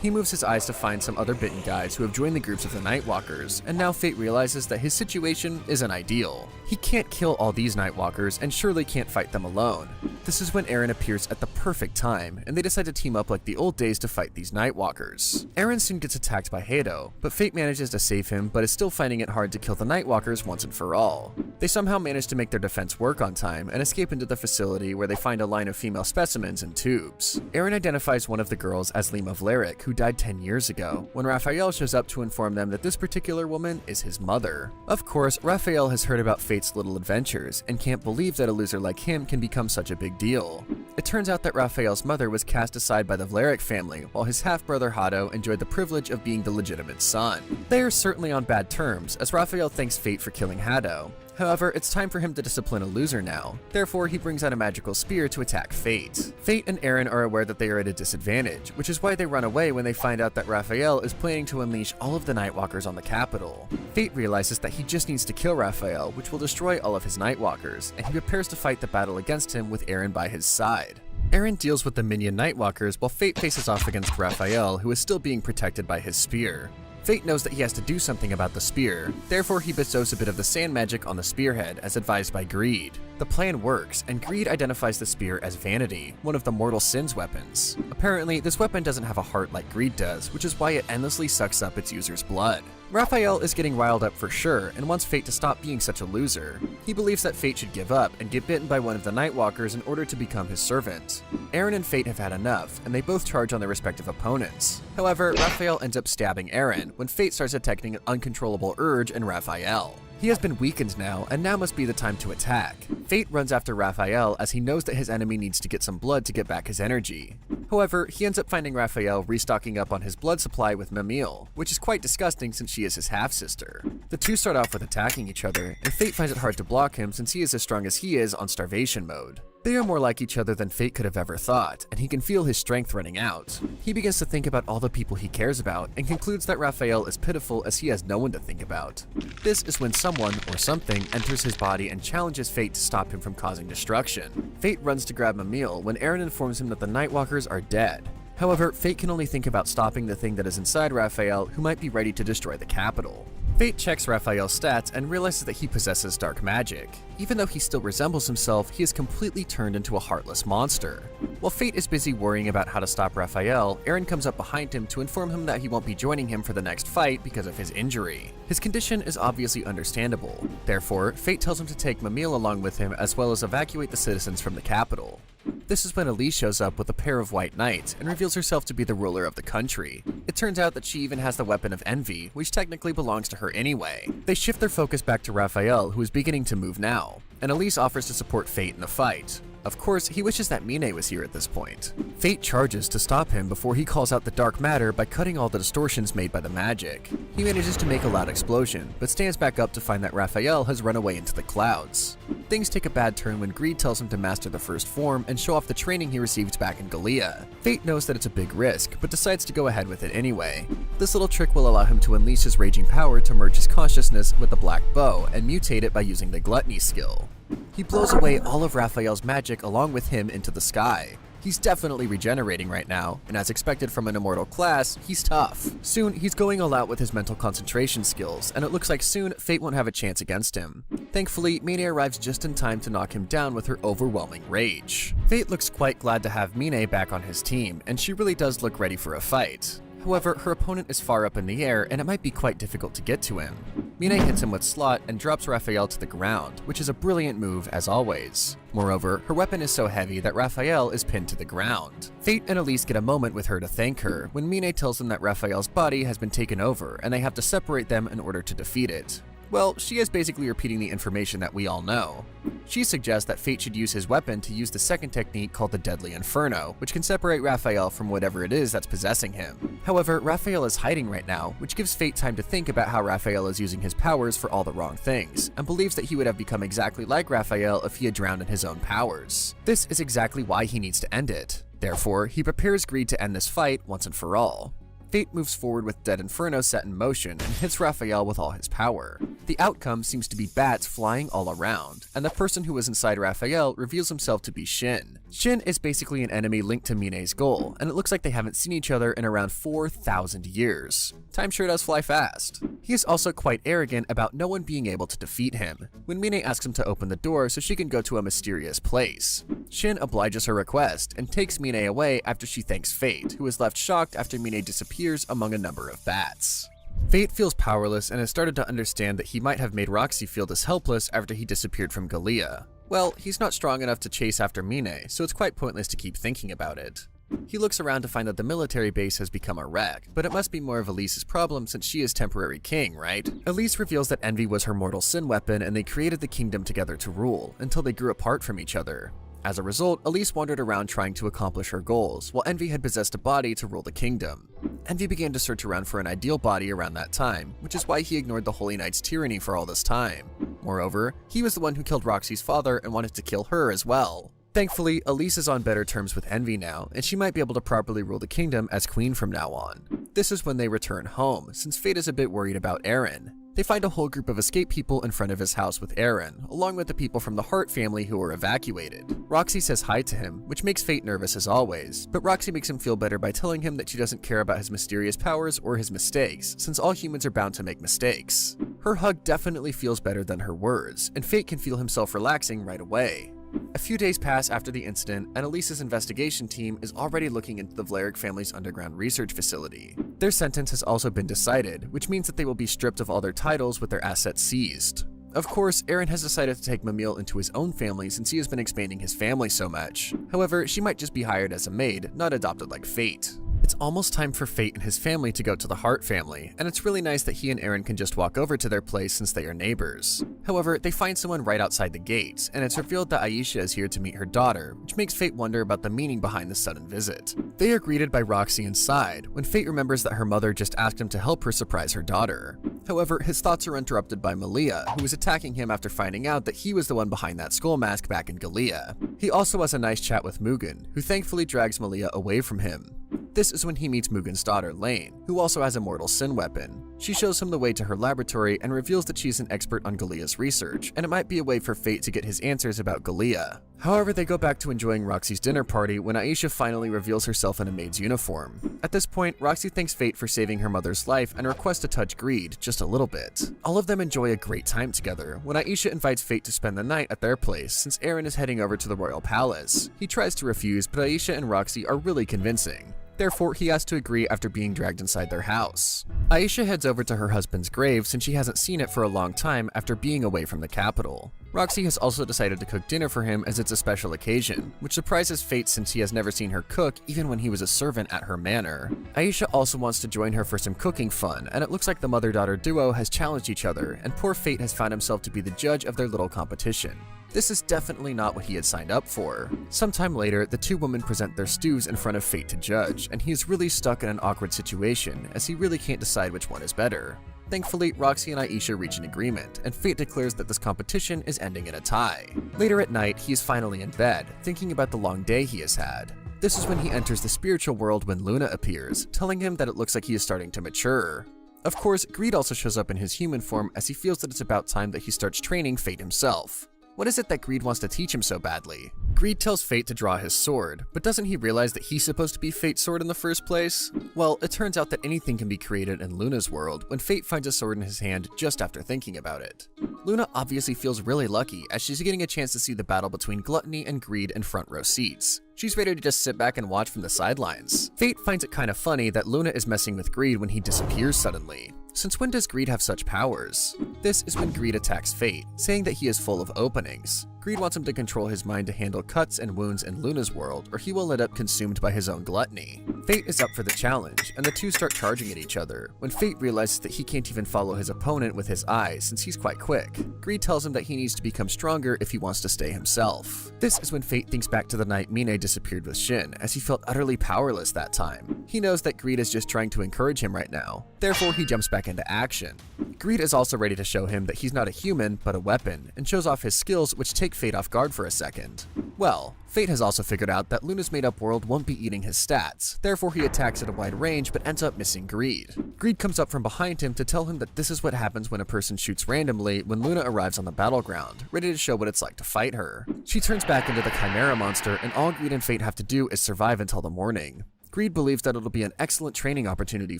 He moves his eyes to find some other bitten guys who have joined the groups of the Nightwalkers, and now Fate realizes that his situation isn't ideal. He can't kill all these Nightwalkers and surely can't fight them alone. This is when Aaron appears at the perfect time, and they decide to team up like the old days to fight these Nightwalkers. Aaron soon gets attacked by Haddo, but Fate manages to save him but is still finding it hard to kill the Nightwalkers once and for all. They somehow manage to make their defense work on time and escape into the facility where they find a line of female specimens in tubes. Aaron identifies one of the girls as Lima Vlarik, who died 10 years ago, when Raphael shows up to inform them that this particular woman is his mother. Of course, Raphael has heard about Fate's little adventures and can't believe that a loser like him can become such a big deal. It turns out that Raphael's mother was cast aside by the Vlarik family, while his half-brother Haddo enjoyed the privilege of being the legitimate son. They are certainly on bad terms, as Raphael thanks Fate for killing Haddo. However, it's time for him to discipline a loser now. Therefore, he brings out a magical spear to attack Fate. Fate and Aaron are aware that they are at a disadvantage, which is why they run away when they find out that Raphael is planning to unleash all of the Nightwalkers on the capital. Fate realizes that he just needs to kill Raphael, which will destroy all of his Nightwalkers, and he prepares to fight the battle against him with Aaron by his side. Aaron deals with the minion Nightwalkers while Fate faces off against Raphael, who is still being protected by his spear. Fate knows that he has to do something about the spear, therefore he bestows a bit of the sand magic on the spearhead as advised by Greed. The plan works, and Greed identifies the spear as Vanity, one of the mortal sin's weapons. Apparently, this weapon doesn't have a heart like Greed does, which is why it endlessly sucks up its user's blood. Raphael is getting riled up for sure and wants Fate to stop being such a loser. He believes that Fate should give up and get bitten by one of the Nightwalkers in order to become his servant. Aaron and Fate have had enough, and they both charge on their respective opponents. However, Raphael ends up stabbing Aaron when Fate starts detecting an uncontrollable urge in Raphael. He has been weakened now, and now must be the time to attack. Fate runs after Raphael as he knows that his enemy needs to get some blood to get back his energy. However, he ends up finding Raphael restocking up on his blood supply with Mamil, which is quite disgusting since she is his half-sister. The two start off with attacking each other, and Fate finds it hard to block him since he is as strong as he is on starvation mode. They are more like each other than Fate could have ever thought, and he can feel his strength running out. He begins to think about all the people he cares about and concludes that Raphael is pitiful as he has no one to think about. This is when someone, or something, enters his body and challenges Fate to stop him from causing destruction. Fate runs to grab Mamil when Eren informs him that the Nightwalkers are dead. However, Fate can only think about stopping the thing that is inside Raphael, who might be ready to destroy the capital. Fate checks Raphael's stats and realizes that he possesses dark magic. Even though he still resembles himself, he is completely turned into a heartless monster. While Fate is busy worrying about how to stop Raphael, Eren comes up behind him to inform him that he won't be joining him for the next fight because of his injury. His condition is obviously understandable. Therefore, Fate tells him to take Mamil along with him as well as evacuate the citizens from the capital. This is when Elise shows up with a pair of white knights and reveals herself to be the ruler of the country. It turns out that she even has the weapon of envy, which technically belongs to her anyway. They shift their focus back to Raphael, who is beginning to move now, and Elise offers to support Fate in the fight. Of course, he wishes that Mine was here at this point. Fate charges to stop him before he calls out the dark matter by cutting all the distortions made by the magic. He manages to make a loud explosion, but stands back up to find that Raphael has run away into the clouds. Things take a bad turn when Greed tells him to master the first form and show off the training he received back in Gallia. Fate knows that it's a big risk, but decides to go ahead with it anyway. This little trick will allow him to unleash his raging power to merge his consciousness with the black bow and mutate it by using the gluttony skill. He blows away all of Raphael's magic along with him into the sky. He's definitely regenerating right now, and as expected from an immortal class, he's tough. Soon, he's going all out with his mental concentration skills, and it looks like soon Fate won't have a chance against him. Thankfully, Mine arrives just in time to knock him down with her overwhelming rage. Fate looks quite glad to have Mine back on his team, and she really does look ready for a fight. However, her opponent is far up in the air, and it might be quite difficult to get to him. Mine hits him with Slot and drops Raphael to the ground, which is a brilliant move as always. Moreover, her weapon is so heavy that Raphael is pinned to the ground. Fate and Elise get a moment with her to thank her when Mine tells them that Raphael's body has been taken over and they have to separate them in order to defeat it. Well, she is basically repeating the information that we all know. She suggests that Fate should use his weapon to use the second technique called the Deadly Inferno, which can separate Raphael from whatever it is that's possessing him. However, Raphael is hiding right now, which gives Fate time to think about how Raphael is using his powers for all the wrong things, and believes that he would have become exactly like Raphael if he had drowned in his own powers. This is exactly why he needs to end it. Therefore, he prepares Greed to end this fight once and for all. Fate moves forward with Dead Inferno set in motion and hits Raphael with all his power. The outcome seems to be bats flying all around, and the person who was inside Raphael reveals himself to be Shin. Shin is basically an enemy linked to Mine's goal, and it looks like they haven't seen each other in around 4,000 years. Time sure does fly fast. He is also quite arrogant about no one being able to defeat him, when Mine asks him to open the door so she can go to a mysterious place. Shin obliges her request and takes Mine away after she thanks Fate, who is left shocked after Mine disappears among a number of bats. Fate feels powerless and has started to understand that he might have made Roxy feel this helpless after he disappeared from Gallia. Well, he's not strong enough to chase after Mine, so it's quite pointless to keep thinking about it. He looks around to find that the military base has become a wreck, but it must be more of Elise's problem since she is temporary king, right? Elise reveals that envy was her mortal sin weapon and they created the kingdom together to rule, until they grew apart from each other. As a result, Elise wandered around trying to accomplish her goals, while Envy had possessed a body to rule the kingdom. Envy began to search around for an ideal body around that time, which is why he ignored the Holy Knight's tyranny for all this time. Moreover, he was the one who killed Roxy's father and wanted to kill her as well. Thankfully, Elise is on better terms with Envy now, and she might be able to properly rule the kingdom as queen from now on. This is when they return home, since Fate is a bit worried about Eren. They find a whole group of escaped people in front of his house with Eren, along with the people from the Hart family who were evacuated. Roxy says hi to him, which makes Fate nervous as always, but Roxy makes him feel better by telling him that she doesn't care about his mysterious powers or his mistakes, since all humans are bound to make mistakes. Her hug definitely feels better than her words, and Fate can feel himself relaxing right away. A few days pass after the incident, and Elise's investigation team is already looking into the Vlarik family's underground research facility. Their sentence has also been decided, which means that they will be stripped of all their titles with their assets seized. Of course, Eren has decided to take Mamil into his own family since he has been expanding his family so much. However, she might just be hired as a maid, not adopted like Fate. It's almost time for Fate and his family to go to the Hart family, and it's really nice that he and Eren can just walk over to their place since they are neighbors. However, they find someone right outside the gates, and it's revealed that Aisha is here to meet her daughter, which makes Fate wonder about the meaning behind the sudden visit. They are greeted by Roxy inside, when Fate remembers that her mother just asked him to help her surprise her daughter. However, his thoughts are interrupted by Malia, who is attacking him after finding out that he was the one behind that skull mask back in Gallia. He also has a nice chat with Mugen, who thankfully drags Malia away from him. This is when he meets Mugen's daughter, Lane, who also has a mortal sin weapon. She shows him the way to her laboratory and reveals that she's an expert on Gallia's research, and it might be a way for Fate to get his answers about Gallia. However, they go back to enjoying Roxy's dinner party when Aisha finally reveals herself in a maid's uniform. At this point, Roxy thanks Fate for saving her mother's life and requests to touch Greed just a little bit. All of them enjoy a great time together when Aisha invites Fate to spend the night at their place since Eren is heading over to the royal palace. He tries to refuse, but Aisha and Roxy are really convincing. Therefore, he has to agree after being dragged inside their house. Aisha heads over to her husband's grave since she hasn't seen it for a long time after being away from the capital. Roxy has also decided to cook dinner for him as it's a special occasion, which surprises Fate since he has never seen her cook even when he was a servant at her manor. Aisha also wants to join her for some cooking fun, and it looks like the mother-daughter duo has challenged each other, and poor Fate has found himself to be the judge of their little competition. This is definitely not what he had signed up for. Sometime later, the two women present their stews in front of Fate to judge, and he is really stuck in an awkward situation as he really can't decide which one is better. Thankfully, Roxy and Aisha reach an agreement, and Fate declares that this competition is ending in a tie. Later at night, he is finally in bed, thinking about the long day he has had. This is when he enters the spiritual world when Luna appears, telling him that it looks like he is starting to mature. Of course, Greed also shows up in his human form as he feels that it's about time that he starts training Fate himself. What is it that Greed wants to teach him so badly? Greed tells Fate to draw his sword, but doesn't he realize that he's supposed to be Fate's sword in the first place? Well, it turns out that anything can be created in Luna's world when Fate finds a sword in his hand just after thinking about it. Luna obviously feels really lucky as she's getting a chance to see the battle between Gluttony and Greed in front row seats. She's ready to just sit back and watch from the sidelines. Fate finds it kind of funny that Luna is messing with Greed when he disappears suddenly. Since when does Greed have such powers? This is when Greed attacks Fate, saying that he is full of openings. Greed wants him to control his mind to handle cuts and wounds in Luna's world, or he will end up consumed by his own gluttony. Fate is up for the challenge, and the two start charging at each other, when Fate realizes that he can't even follow his opponent with his eyes since he's quite quick. Greed tells him that he needs to become stronger if he wants to stay himself. This is when Fate thinks back to the night Mine disappeared with Shin, as he felt utterly powerless that time. He knows that Greed is just trying to encourage him right now, therefore he jumps back into action. Greed is also ready to show him that he's not a human, but a weapon, and shows off his skills which take Fate off guard for a second. Well, Fate has also figured out that Luna's made-up world won't be eating his stats, therefore he attacks at a wide range but ends up missing Greed. Greed comes up from behind him to tell him that this is what happens when a person shoots randomly when Luna arrives on the battleground, ready to show what it's like to fight her. She turns back into the Chimera monster, and all Greed and Fate have to do is survive until the morning. Greed believes that it'll be an excellent training opportunity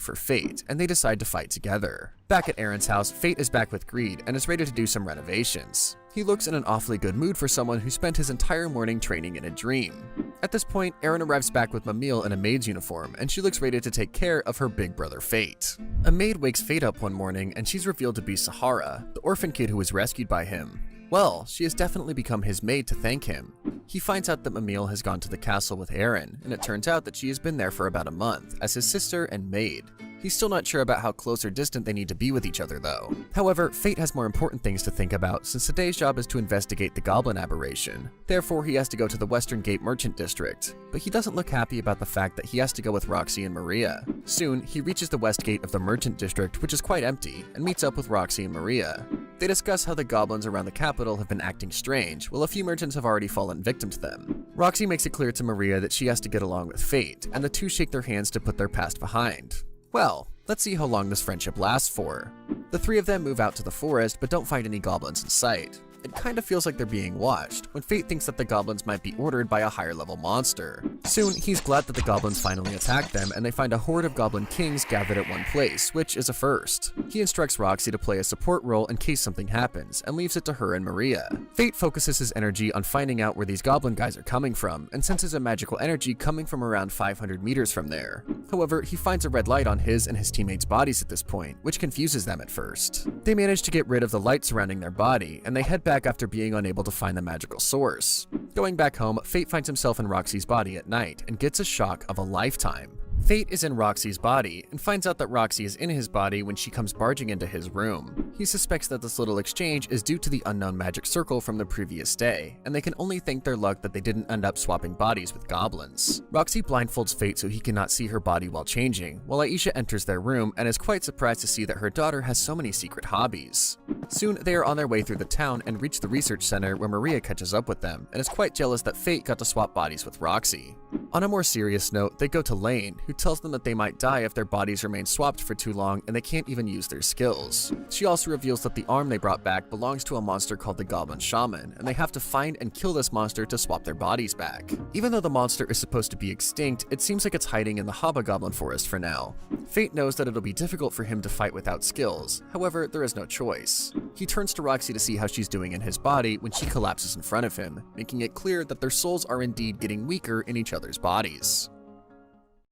for Fate, and they decide to fight together. Back at Eren's house, Fate is back with Greed and is ready to do some renovations. He looks in an awfully good mood for someone who spent his entire morning training in a dream. At this point, Eren arrives back with Mamil in a maid's uniform, and she looks ready to take care of her big brother Fate. A maid wakes Fate up one morning, and she's revealed to be Sahara, the orphan kid who was rescued by him. Well, she has definitely become his maid to thank him. He finds out that Mamil has gone to the castle with Eren, and it turns out that she has been there for about a month, as his sister and maid. He's still not sure about how close or distant they need to be with each other though. However, Fate has more important things to think about since today's job is to investigate the goblin aberration. Therefore, he has to go to the Western Gate Merchant District. But he doesn't look happy about the fact that he has to go with Roxy and Maria. Soon, he reaches the West Gate of the Merchant District, which is quite empty, and meets up with Roxy and Maria. They discuss how the goblins around the capital have been acting strange, while a few merchants have already fallen victim to them. Roxy makes it clear to Maria that she has to get along with Fate, and the two shake their hands to put their past behind. Well, let's see how long this friendship lasts for. The three of them move out to the forest, but don't find any goblins in sight. It kind of feels like they're being watched, when Fate thinks that the goblins might be ordered by a higher level monster. Soon, he's glad that the goblins finally attack them, and they find a horde of goblin kings gathered at one place, which is a first. He instructs Roxy to play a support role in case something happens, and leaves it to her and Maria. Fate focuses his energy on finding out where these goblin guys are coming from, and senses a magical energy coming from around 500 meters from there. However, he finds a red light on his and his teammates' bodies at this point, which confuses them at first. They manage to get rid of the light surrounding their body, and they head back after being unable to find the magical source. Going back home, Fate finds himself in Roxy's body at night and gets a shock of a lifetime. Fate is in Roxy's body and finds out that Roxy is in his body when she comes barging into his room. He suspects that this little exchange is due to the unknown magic circle from the previous day, and they can only thank their luck that they didn't end up swapping bodies with goblins. Roxy blindfolds Fate so he cannot see her body while changing, while Aisha enters their room and is quite surprised to see that her daughter has so many secret hobbies. Soon, they are on their way through the town and reach the research center where Maria catches up with them and is quite jealous that Fate got to swap bodies with Roxy. On a more serious note, they go to Lane, who tells them that they might die if their bodies remain swapped for too long and they can't even use their skills. She also reveals that the arm they brought back belongs to a monster called the Goblin Shaman, and they have to find and kill this monster to swap their bodies back. Even though the monster is supposed to be extinct, it seems like it's hiding in the Hobgoblin forest for now. Fate knows that it'll be difficult for him to fight without skills, however, there is no choice. He turns to Roxy to see how she's doing in his body when she collapses in front of him, making it clear that their souls are indeed getting weaker in each other's bodies.